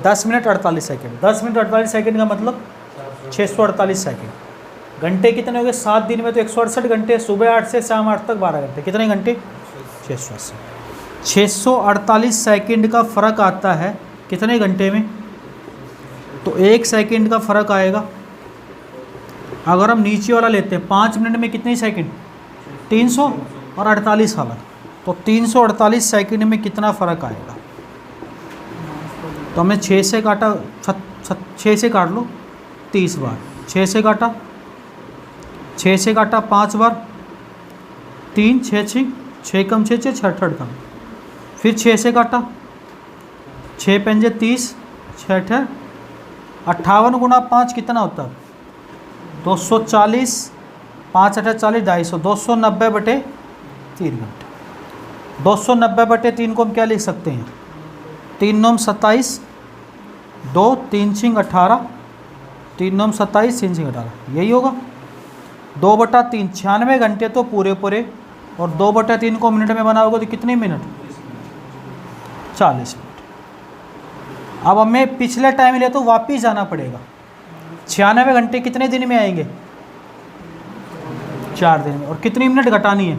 10 मिनट 48 सेकंड। 10 मिनट 48 सेकंड का मतलब 648 सेकंड। घंटे कितने हो गए, 7 दिन में तो 168 घंटे। सुबह 8 से शाम 8 तक 12 घंटे, कितने घंटे, 680। 648 सेकंड का फ़र्क आता है कितने घंटे में, तो 1 सेकंड का फ़र्क आएगा। अगर हम नीचे वाला लेते हैं 5 मिनट में कितने सेकंड, 300 और 48 वाला, तो 348 सेकंड में कितना फ़र्क आएगा। तो हमने 6 से काटा, 6 से काट लो 30 बार, 6 से काटा, 6 से काटा 5 बार, 3 6 6 6 कम 6 6 68 कम, फिर 6 से काटा, 6 पंजे 30, 6 58 गुना 5 कितना होता है, 240, 5 8 40, 250, 290 बटे 3 घंटे। 290 बटे 3 को हम क्या लिख सकते हैं, 3 9 27, 2 3 6 18, 3 9 27, 3 6 18, यही होगा। 2 बटा 3 96 घंटे तो पूरे पूरे, और 2 बटा 3 को मिनट में बनाओगे तो कितने मिनट, 40 मिनट। अब हमें पिछले टाइम लिया तो वापिस जाना पड़ेगा। 96 घंटे कितने दिन में आएंगे, 4 दिन में। और कितनी मिनट घटानी है,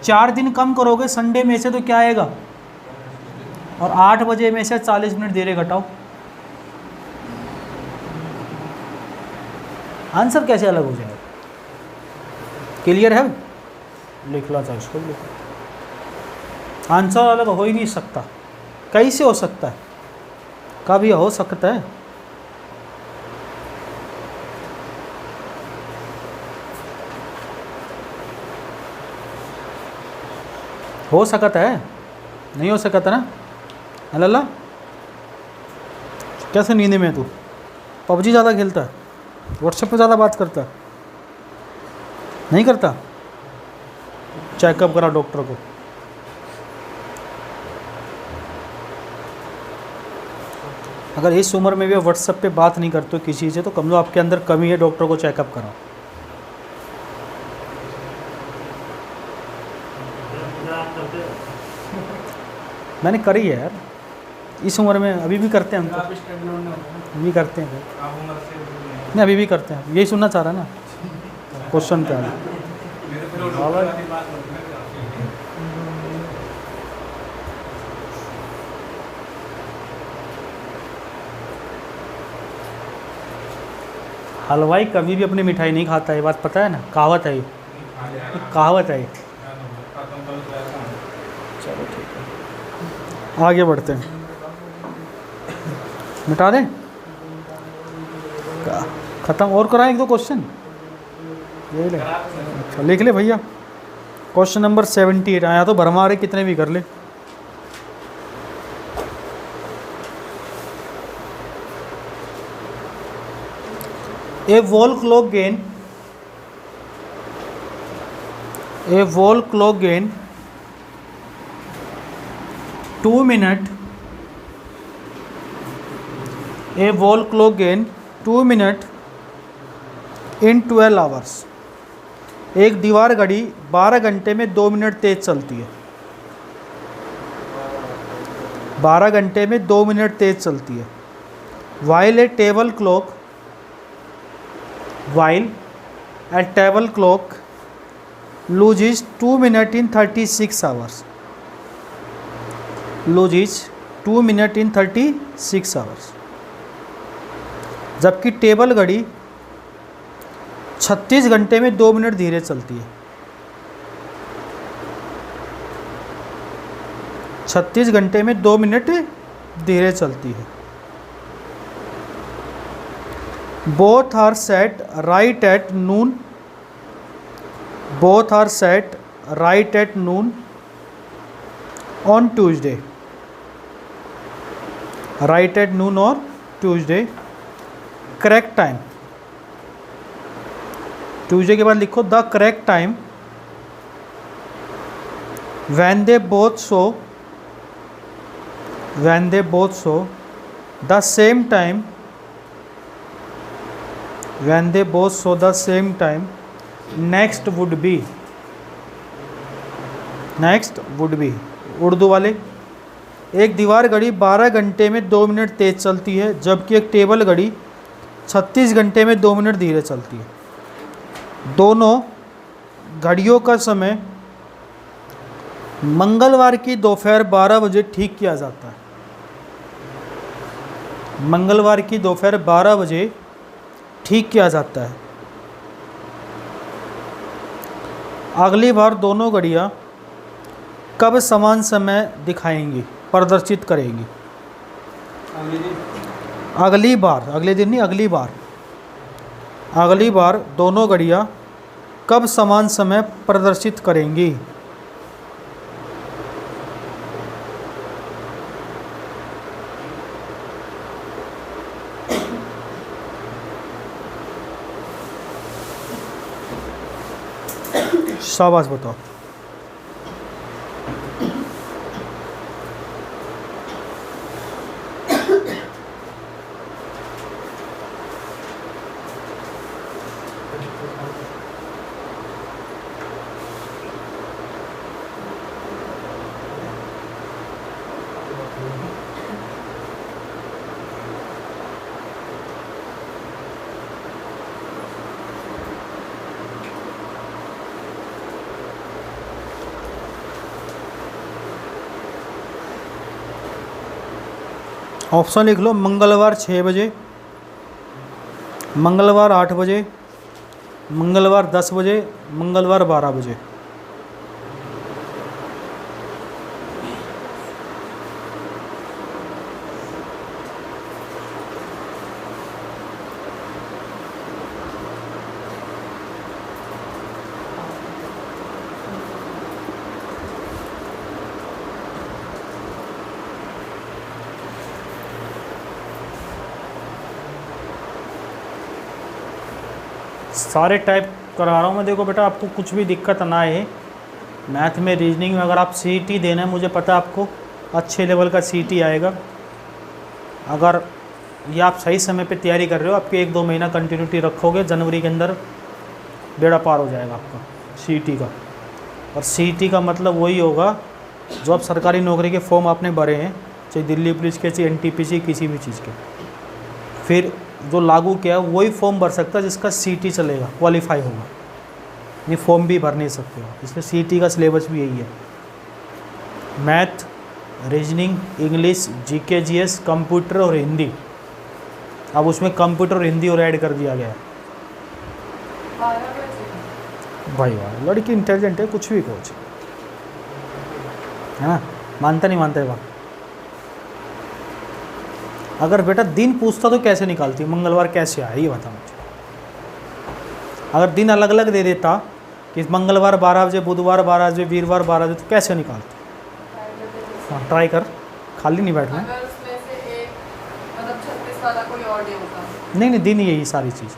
4 दिन कम करोगे संडे में से तो क्या आएगा, और 8 बजे में से 40 मिनट देर घटाओ, आंसर कैसे अलग हो जाएगा। क्लियर है, लिख लो चाहे इसको लिखो। आंसर अलग हो ही नहीं सकता, कैसे हो सकता है, कभी हो सकता है। हो सकता है, नहीं हो सकता ना। अल्लाह कैसे नींद में तू पबजी ज़्यादा खेलता है, व्हाट्सएप पे ज़्यादा बात करता है। नहीं करता? चेकअप करा डॉक्टर को। अगर इस उम्र में भी व्हाट्सएप पे बात नहीं करते हो किसी से, तो कम लो आपके अंदर कमी है, डॉक्टर को चेकअप कराओ। मैंने करी है यार, इस उम्र में अभी भी करते हैं हम, आप स्टैंड लोन ना हो, अभी करते हैं। आप उम्र से नहीं अभी भी करते हैं, यही सुनना चाह रहा है ना क्वेश्चन पे। मेरे फिर वो डॉक्टर वाली बात होती है ना काफी। हलवाई कभी भी अपनी मिठाई नहीं खाता है, ये बात पता है ना, कहावत है ये, कहावत है ये। चलो ठीक है, आगे बढ़ते हैं। मिटा दें, ख़त्म और कराएं एक दो क्वेश्चन, ये ले। अच्छा लिख ले भैया, क्वेश्चन नंबर 78 आया तो भरमा रहे, कितने भी कर ले। A wall clock gain 2 minute, a wall clock gain 2 minute in 12 hours। एक दीवार घड़ी 12 घंटे में 2 मिनट तेज चलती है, 12 घंटे में 2 मिनट तेज चलती है। while a table clock loses 2 minutes in 36 hours, loses 2 minutes in 36 hours। जबकि टेबल घड़ी 36 घंटे में 2 मिनट धीरे चलती है, 36 घंटे में 2 मिनट धीरे चलती है। Both are set right at noon, both are set right at noon on Tuesday, right at noon or Tuesday। correct time, Tuesday के बाद लिखो the correct time when they both show the same time, when they both show the same time, next would be Urdu वाले। एक दीवार घड़ी 12 घंटे में 2 minute तेज चलती है, जबकि एक टेबल घड़ी 36 घंटे में 2 मिनट धीरे चलती है। दोनों घड़ियों का समय मंगलवार की दोपहर 12 बजे ठीक किया जाता है, मंगलवार की दोपहर 12 बजे ठीक किया जाता है। अगली बार दोनों घड़ियाँ कब समान समय दिखाएंगी, प्रदर्शित करेंगी? अगली बार, अगले दिन नहीं, अगली बार दोनों घड़ियाँ कब समान समय प्रदर्शित करेंगी? शाबाश बताओ। ऑप्शन लिख लो, मंगलवार 6 बजे, मंगलवार 8 बजे, मंगलवार 10 बजे, मंगलवार 12 बजे। सारे टाइप करा रहा हूँ मैं। देखो बेटा, आपको कुछ भी दिक्कत ना आए मैथ में, रीजनिंग में। अगर आप CET देना है, मुझे पता है आपको अच्छे लेवल का CET आएगा। अगर ये आप सही समय पे तैयारी कर रहे हो, आपके 1-2 महीना कंटिन्यूटी रखोगे, जनवरी के अंदर बेड़ा पार हो जाएगा आपका CET का। और CET का मतलब वही होगा जो आप सरकारी नौकरी के फॉर्म आपने भरे हैं, चाहे दिल्ली पुलिस के, चाहे NTPC, किसी भी चीज़ के, फिर जो लागू किया वही फॉर्म भर सकता है जिसका CET चलेगा, क्वालिफाई होगा। ये फॉर्म भी भर नहीं सकते हो, इसलिए CET का सिलेबस भी यही है। Math, reasoning, English, GK GS, computer और हिंदी। अब उसमें कंप्यूटर और हिंदी और ऐड कर दिया गया है। 12 बजे। भाई वाह, लड़की इंटेलिजेंट है, कुछ भी कोच है ना, मानता नहीं मानता है बात। अगर बेटा दिन पूछता तो कैसे निकालती, मंगलवार कैसे आया ये बता मुझे। अगर दिन अलग अलग दे देता कि मंगलवार 12 बजे, बुधवार 12 बजे, वीरवार 12 बजे, तो कैसे निकालती। हाँ ट्राई कर, खाली नहीं बैठना है। अगर उसमें से एक मतलब 36 वाला कोई और डे होता। नहीं दिन ही यही सारी चीज़।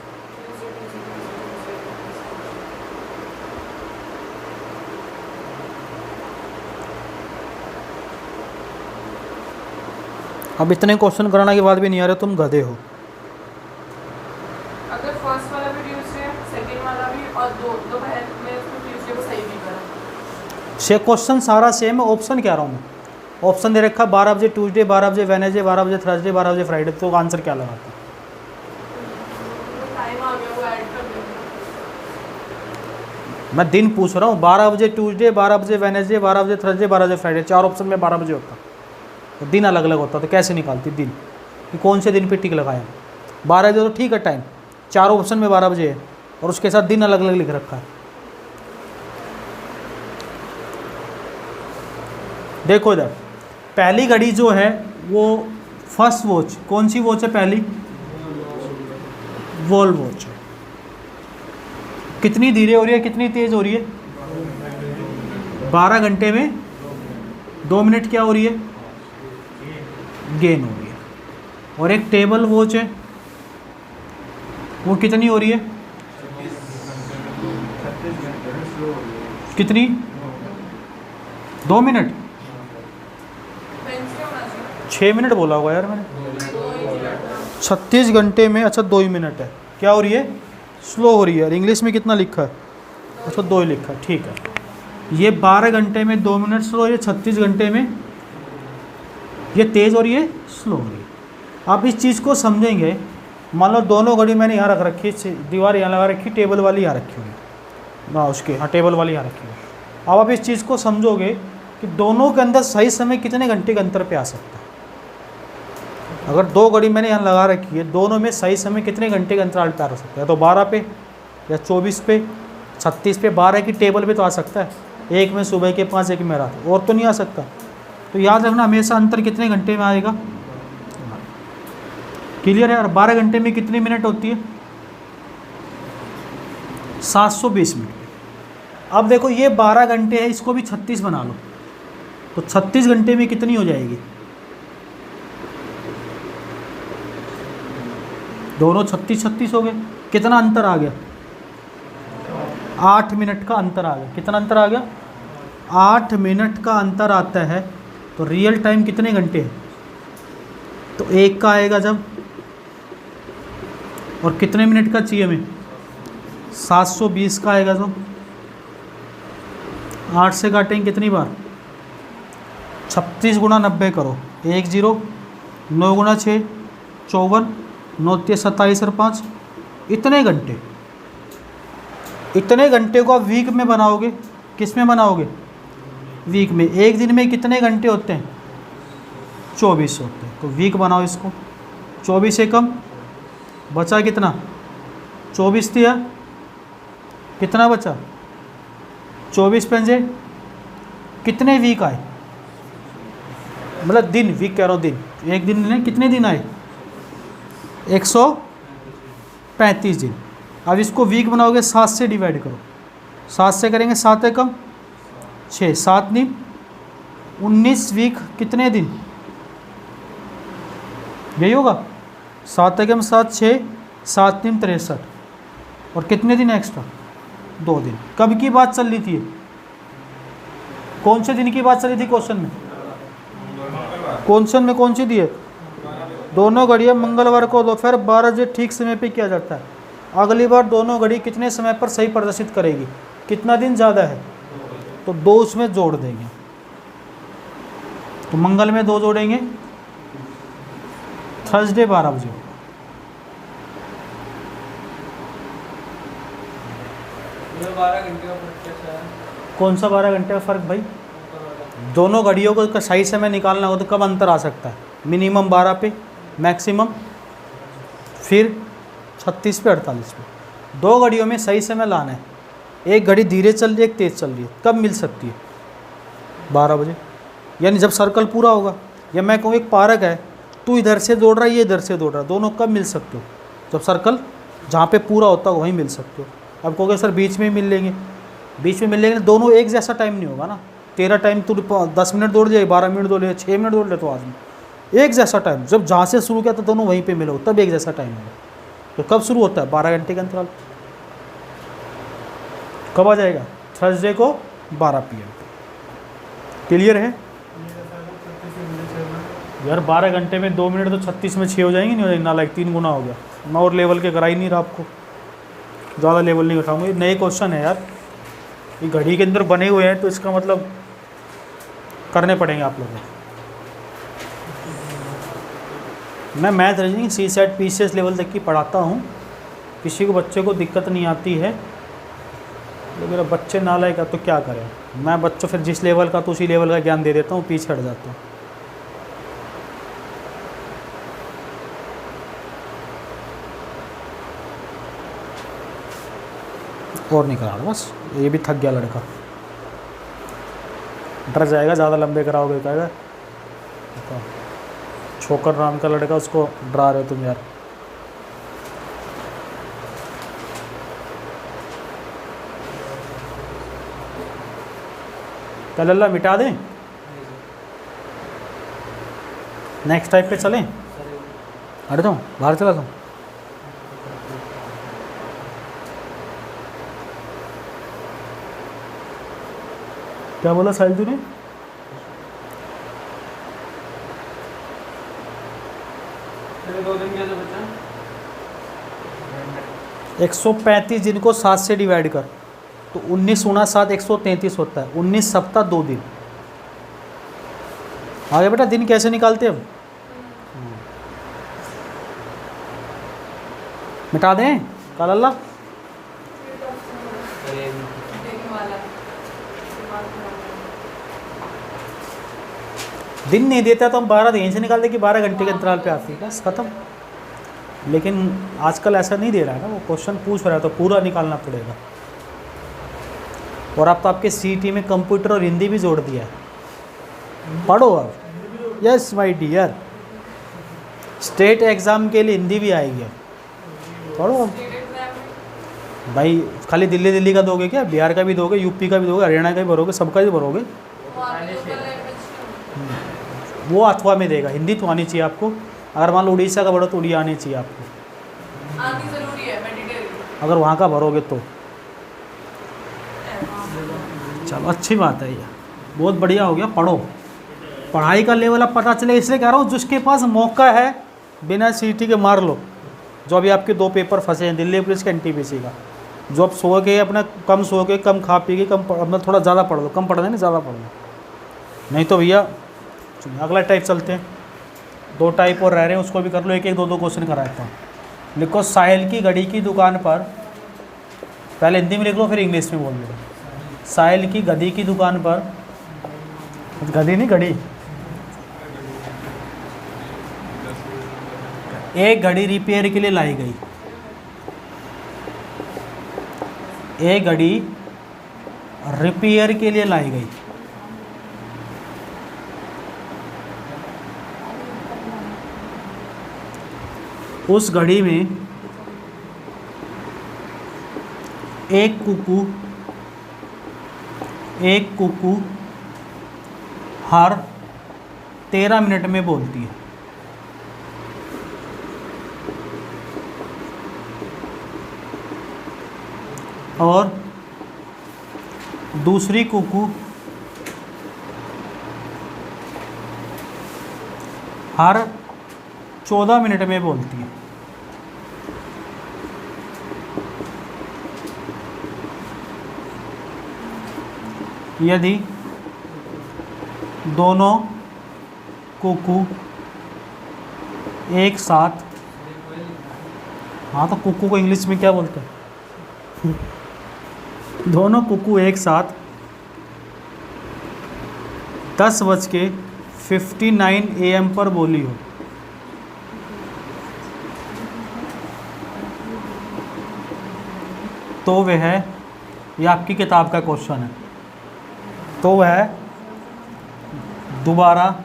अब इतने क्वेश्चन कराने के बाद भी नहीं आ रहे, तुम गधे हो। अगर फर्स्ट वाला भी ट्यूसडे, सेकंड वाला भी, और दोपहर में उसको ट्यूसडे को सही भी करा। छः क्वेश्चन सारा सेम है, ऑप्शन क्या रहा हूँ मैं। ऑप्शन दे रखा 12 बजे ट्यूसडे, 12 बजे वेडनेसडे, 12 बजे थर्सडे, 12 बजे फ्राइडे, तो आंसर क्या लगाता। टाइम आ गया, वो ऐड कर देंगे। मैं दिन पूछ रहा हूँ, 12 बजे ट्यूसडे, 12 बजे वेडनेसडे, 12 बजे थर्सडे, 12 बजे फ्राइडे, 4 ऑप्शन में 12 बजे होता, तो दिन अलग अलग होता, तो कैसे निकालती दिन कि कौन से दिन पे टिक लगाया। 12 बजे तो ठीक है टाइम, 4 ऑप्शन में 12 बजे है और उसके साथ दिन अलग अलग लिख रखा है। देखो इधर, पहली घड़ी जो है वो फर्स्ट वॉच, कौन सी वॉच है पहली, वॉल वॉच है। कितनी धीरे हो रही है, कितनी तेज हो रही है, 12 घंटे में 2 मिनट क्या हो रही है, गेन हो रही है। और एक टेबल वॉच है, वो कितनी हो रही है, कितनी, 2 मिनट, 6 मिनट बोला होगा यार मैंने। 36 घंटे में, अच्छा 2 ही मिनट है, क्या हो रही है, स्लो हो रही है। और इंग्लिश में कितना लिखा है, अच्छा 2 ही लिखा है, ठीक है। ये 12 घंटे में 2 मिनट स्लो है, 36 घंटे में ये तेज़ हो रही है, स्लो हो रही है। आप इस चीज़ को समझेंगे, मान लो दोनों घड़ी मैंने यहाँ रख रखी है, दीवार यहाँ लगा रखी, टेबल वाली यहाँ रखी हुई है ना, उसके हाँ टेबल वाली यहाँ रखी हुई है। अब आप इस चीज़ को समझोगे कि दोनों के अंदर सही समय कितने घंटे के अंतर पे आ सकता है। अगर 2 घड़ी मैंने यहाँ लगा रखी है, दोनों में सही समय कितने घंटे के अंतराल पे आ सकता है, तो 12 पे या 24 पे, 36 पे, 12 की टेबल पे तो आ सकता है, एक में सुबह के 5, एक में रात, और तो नहीं आ सकता। तो याद रखना हमेशा अंतर कितने घंटे में आएगा, क्लियर है। और 12 घंटे में कितनी मिनट होती है, 720 मिनट। अब देखो ये 12 घंटे है, इसको भी 36 बना लो, तो 36 घंटे में कितनी हो जाएगी, दोनों 36-36 हो गए। कितना अंतर आ गया, 8 मिनट का अंतर आ गया। कितना अंतर आ गया, 8 मिनट का अंतर आता है। तो रियल टाइम कितने घंटे हैं, तो 1 का आएगा जब, और कितने मिनट का चाहिए हमें, 720 का आएगा तो 8 से काटेंगे कितनी बार, 36 गुणा 90 करो, 1 0, 9 गुणा 6 54, 9 3 27 और 5, इतने घंटे। इतने घंटे को आप वीक में बनाओगे, किस में बनाओगे, वीक में। एक दिन में कितने घंटे होते हैं, 24 होते हैं, तो वीक बनाओ इसको। 24 एकम बचा कितना, 24 दिया, कितना बचा, 24 पंजे, कितने वीक आए, मतलब दिन, वीक कह रहा हूँ दिन, एक दिन में कितने दिन आए, 135 दिन। अब इसको वीक बनाओगे, 7 से डिवाइड करो, 7 से करेंगे 7 एकम 6, 7 दिन 19 वीक, कितने दिन, यही होगा, 7 एकम 7 6, 7 दिन 63, और कितने दिन एक्स्ट्रा, 2 दिन। कब की बात चल रही थी? कौन से दिन की बात चल रही थी क्वेश्चन में? क्वेश्चन में कौन सी दी है? दोनों घड़ियाँ मंगलवार को दोपहर 12 बजे ठीक समय पे किया जाता है। अगली बार दोनों घड़ी कितने समय पर सही प्रदर्शित करेगी? कितना दिन ज़्यादा है? तो 2 उसमें जोड़ देंगे। तो मंगल में 2 जोड़ेंगे, थर्सडे 12 बजे। ये 12 घंटे का फर्क कैसा है? कौन सा 12 घंटे का फ़र्क भाई? दोनों घड़ियों को सही समय निकालना हो तो कब अंतर आ सकता है? मिनिमम 12 पे, मैक्सिमम फिर 36 पे, 48 पे। 2 घड़ियों में सही समय लाना है। एक घड़ी धीरे चल रही है, एक तेज़ चल रही है, कब मिल सकती है? 12 बजे, यानी जब सर्कल पूरा होगा। या मैं कहूँ एक पार्क है, तू इधर से दौड़ रहा है, ये इधर से दौड़ रहा है, दोनों कब मिल सकते हो? जब सर्कल जहाँ पे पूरा होता है वहीं मिल सकते हो। अब कहोगे सर बीच में मिल लेंगे, बीच में मिल लेंगे, दोनों एक जैसा टाइम नहीं होगा ना। तेरा टाइम तू 10 मिनट दौड़ जाए, 12 मिनट दौड़ ले, 6 मिनट दौड़ ले, तो आदमी एक जैसा टाइम। जब जहाँ से शुरू किया तो दोनों वहीं पे मिलो, तब एक जैसा टाइम होगा। तो कब शुरू होता है? 12 घंटे का अंतराल। कब आ जाएगा? थर्सडे को 12 PM। क्लियर है यार? 12 घंटे में 2 मिनट तो 36 में 6 हो जाएंगे, नहीं हो जाएंगे? नालायक 3 गुना हो गया। मैं और लेवल के करा ही नहीं रहा आपको, ज़्यादा लेवल नहीं उठाऊंगा। ये नए क्वेश्चन है यार, ये घड़ी के अंदर बने हुए हैं, तो इसका मतलब करने पड़ेंगे आप लोगों को। मैं math reasoning CSET PCS level तक की पढ़ाता हूँ, किसी को बच्चे को दिक्कत नहीं आती है। तो मेरा बच्चे नालायक का तो क्या करें? मैं बच्चों फिर जिस लेवल का तो उसी लेवल का ज्ञान दे देता हूँ, पीछे हट जाता हूँ। और नहीं करा रहा, बस ये भी थक गया लड़का, डर जाएगा ज़्यादा लंबे कराओगे, कहेगा छोकर नाम का लड़का, उसको डरा रहे हो तुम यार। कल अल्लाह मिटा दें, नेक्स्ट टाइप पे चलें। हट जाऊँ, बाहर चला जाऊँ? क्या बोला साहिल तूने? चलो 2 दिन कैसे बचा? 135 दिन को 7 से डिवाइड कर, तो 19 गुना 7 133 होता है। 19 सप्ताह 2 दिन। आगे बेटा दिन कैसे निकालते अब? मिटा दें कल अल्लाह? दिन नहीं देता तो हम 12 दिन से निकालते कि 12 घंटे के अंतराल पे आती है, बस ख़त्म। लेकिन आजकल ऐसा नहीं दे रहा है ना, वो क्वेश्चन पूछ रहा है तो पूरा निकालना पड़ेगा। और अब तो आपके CET में कंप्यूटर और हिंदी भी जोड़ दिया है, पढ़ो अब। Yes my dear, state exam के लिए हिंदी भी आएगी अब, पढ़ो अब। भाई खाली दिल्ली का दोगे क्या? बिहार का भी दोगे, यूपी का भी दोगे, हरियाणा का भी भरोगे, सबका ही भरोगे। वो अथवा में देगा, हिंदी तो आनी चाहिए आपको। अगर मान लो उड़ीसा का भरो तो उड़िया आनी चाहिए आपको, आनी जरूरी है, मैंडेटरी। अगर वहाँ का भरोगे तो। चलो अच्छी बात है, ये बहुत बढ़िया हो गया। पढ़ो, पढ़ाई का लेवल अब पता चले, इसलिए कह रहा हूँ जिसके पास मौका है बिना CET के मार लो। जो अभी आपके 2 पेपर फंसे हैं, दिल्ली पुलिस का NTPC का, जो अब सो के अपना कम सो के, कम खा पी के, कम अपना थोड़ा ज़्यादा पढ़ लो। कम पढ़ना नहीं, ज़्यादा पढ़ लो, नहीं तो भैया। अगला टाइप चलते हैं, 2 टाइप और रह रहे हैं, उसको भी कर लो। 1-1, 2-2 क्वेश्चन कराता हूँ। लिखो साहिल की घड़ी की दुकान पर, पहले हिंदी में लिख लो फिर इंग्लिश में बोल दो। साहिल की गधी की दुकान पर, गधी नहीं घड़ी, एक घड़ी रिपेयर के लिए लाई गई। एक घड़ी रिपेयर के लिए लाई गई। उस घड़ी में एक कुकू हर 13 मिनट में बोलती है। और दूसरी कुकू हर 14 मिनट में बोलती है। यदि दोनों कुकू एक साथ, हाँ तो कुकू को इंग्लिश में क्या बोलते हैं? दोनों कुकू एक साथ 10:59 AM पर बोली हो तो वह, ये आपकी किताब का क्वेश्चन है, तो वह दोबारा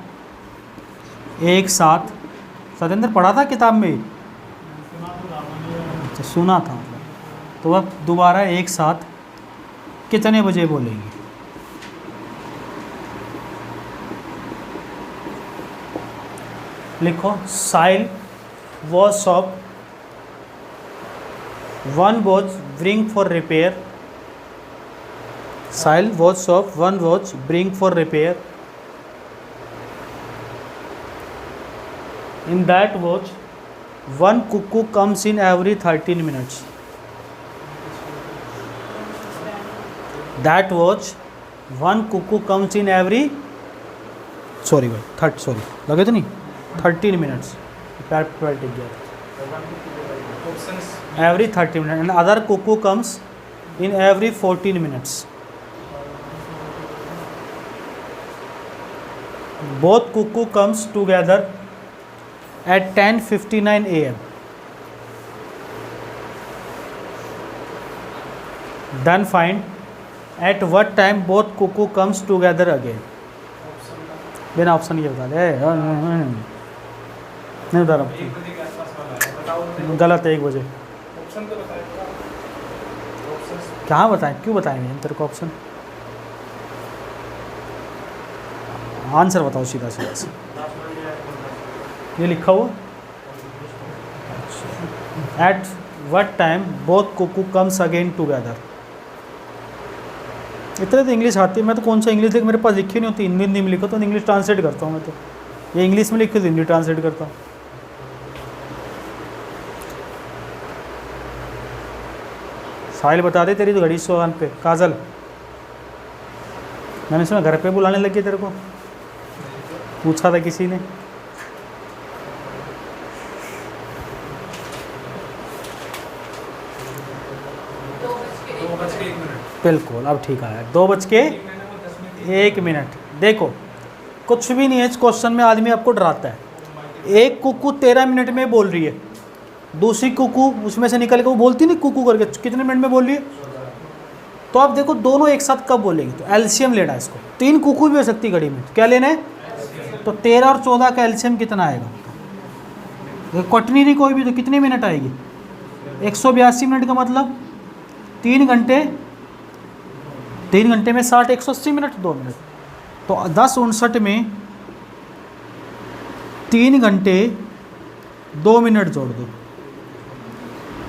एक साथ, सतेंद्र पढ़ा था किताब में? अच्छा सुना था मतलब, तो वह दोबारा एक साथ कितने बजे बोलेंगी? लिखो, Sahil was shop, one watch bring for repair, Sahil watch shop, one watch bring for repair, in that watch one cuckoo comes in every 13 minutes. That watch one cuckoo comes in every, sorry भाई sorry लगे तो नहीं, 13 minutes every 30 minutes, and other cuckoo comes in every 14 minutes. Both cuckoo comes together at 10:59 AM. Then find at what time both cuckoo comes together again. बिना option ये बता दे, नहीं बता रहा, गलत है 1 बजे। ऑप्शन तो बताएं, कहाँ बताएं, क्यों बताएंगे हम तेरे को ऑप्शन? आंसर बताओ सीधा सीधा से, ये लिखा हुआ at what time both cuckoo comes again together. इतने तो इंग्लिश आती है, मैं तो कौन सा इंग्लिश देख, मेरे पास लिखी नहीं होती, हिंदी में लिखो तो इंग्लिश ट्रांसलेट करता हूँ मैं तो, ये इंग्लिश में लिखी तो हिंदी ट्रांसलेट करता हूँ। साहिल बता दे, तेरी तो घड़ी सोहान पे। काजल, मैंने सुना घर पे बुलाने लगी तेरे को, पूछा था किसी ने। बिल्कुल, अब ठीक आया, 2:01। देखो कुछ भी नहीं है इस क्वेश्चन में, आदमी आपको डराता है। एक कुकू 13 मिनट में बोल रही है, दूसरी कुकू उसमें से निकल के वो बोलती नहीं कुकू करके, कितने मिनट में बोल रही है? तो आप देखो दोनों एक साथ कब बोलेंगे, तो एलसीएम लेना है इसको। 3 कुकू भी हो सकती घड़ी में, क्या लेना है? तो 13 और 14 का एलसीएम कितना आएगा? कटनी नहीं कोई भी, तो कितनी मिनट आएगी? 182 मिनट का मतलब 3 घंटे, 3 घंटे में 60, 180 मिनट, 2 मिनट, तो 10:59 में 3 घंटे 2 मिनट जोड़ दो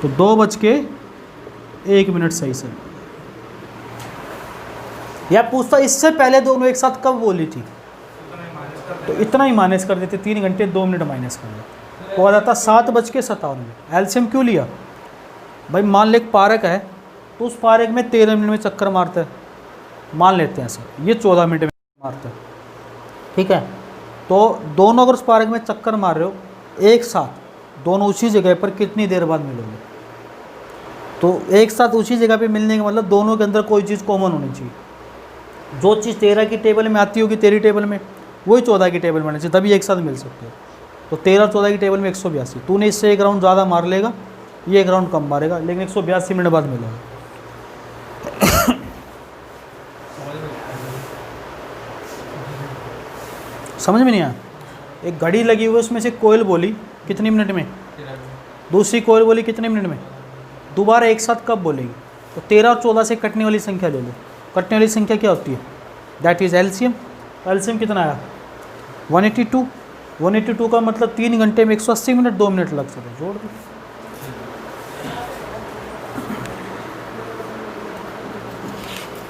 तो 2:01 सही से। या पूछता इससे पहले दोनों एक साथ कब बोली थी, तो इतना ही माइनस कर देते, 3 घंटे 2 मिनट माइनस कर देते, तो आ जाता 7:57। एलसीएम क्यों लिया भाई? मान ले एक पार्क है, तो उस पार्क में 13 मिनट में चक्कर मारता है, मान लेते हैं सर, ये 14 मिनट में मारता है, ठीक है। तो दोनों अगर उस पार्क में चक्कर मार रहे हो एक साथ, दोनों उसी जगह पर कितनी देर बाद मिलोगे? तो एक साथ उसी जगह पे मिलने का मतलब दोनों के अंदर कोई चीज़ कॉमन होनी चाहिए। जो चीज़ 13 की टेबल में आती होगी तेरी टेबल में, वही 14 की टेबल में आनी चाहिए, तभी एक साथ मिल सकते हो। तो 13 14 की टेबल में 182, तूने इससे 1 राउंड ज़्यादा मार लेगा, ये 1 राउंड कम मारेगा, लेकिन 182 मिनट बाद मिलेगा। समझ में नहीं आया? एक घड़ी लगी हुई है, उसमें से कोयल बोली कितनी मिनट में, दूसरी कोयल बोली कितने मिनट में, दोबारा एक साथ कब बोलेगी? तो 13 और 14 से कटने वाली संख्या ले लो। कटने वाली संख्या क्या होती है? That is LCM. एलसीएम कितना आया? 182। 182 का मतलब 3 घंटे में 180 मिनट 2 मिनट लग सकते, जोड़ दो।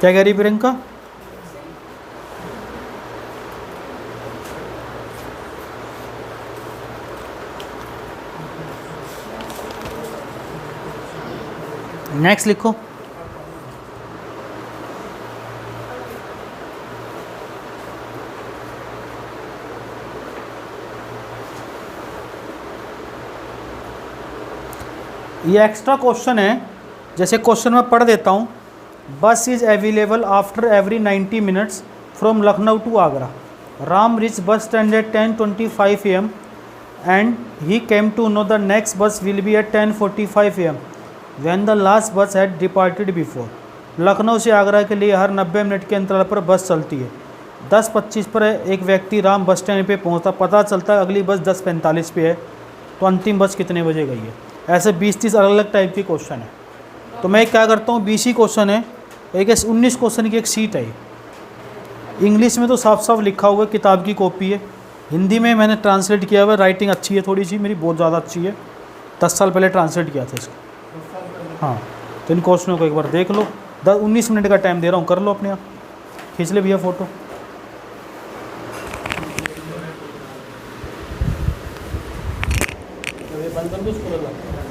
क्या कह रही प्रियंका? नेक्स्ट लिखो। ये एक्स्ट्रा क्वेश्चन है, जैसे क्वेश्चन मैं पढ़ देता हूँ। Bus is available after every 90 minutes from Lucknow to Agra. Ram reach bus stand at 10:25 AM and he came to know the next bus will be at 10:45 AM when the last bus had departed before. Lucknow से आगरा के लिए हर 90 minute के अंतराल पर बस चलती है। 10:25 पर एक व्यक्ति राम बस स्टैंड पे पहुंचता, पता चलता है अगली बस 10:45 पे है, तो अंतिम बस कितने बजे गई है। ऐसे 20-30 अलग अलग टाइप के क्वेश्चन है। तो मैं क्या करता हूँ, 20 ही क्वेश्चन है, एक 19 क्वेश्चन की एक सीट है। इंग्लिश में तो साफ साफ लिखा हुआ है, किताब की कॉपी है। हिंदी में मैंने ट्रांसलेट किया हुआ है, राइटिंग अच्छी है थोड़ी सी मेरी, बहुत ज़्यादा अच्छी है। 10 साल पहले ट्रांसलेट किया था इसको। हाँ, तो इन क्वेश्चनों को एक बार देख लो। 19 मिनट का टाइम दे रहा हूँ, कर लो अपने आप। खींच ले भैया फ़ोटो। बंद कर दो उसको।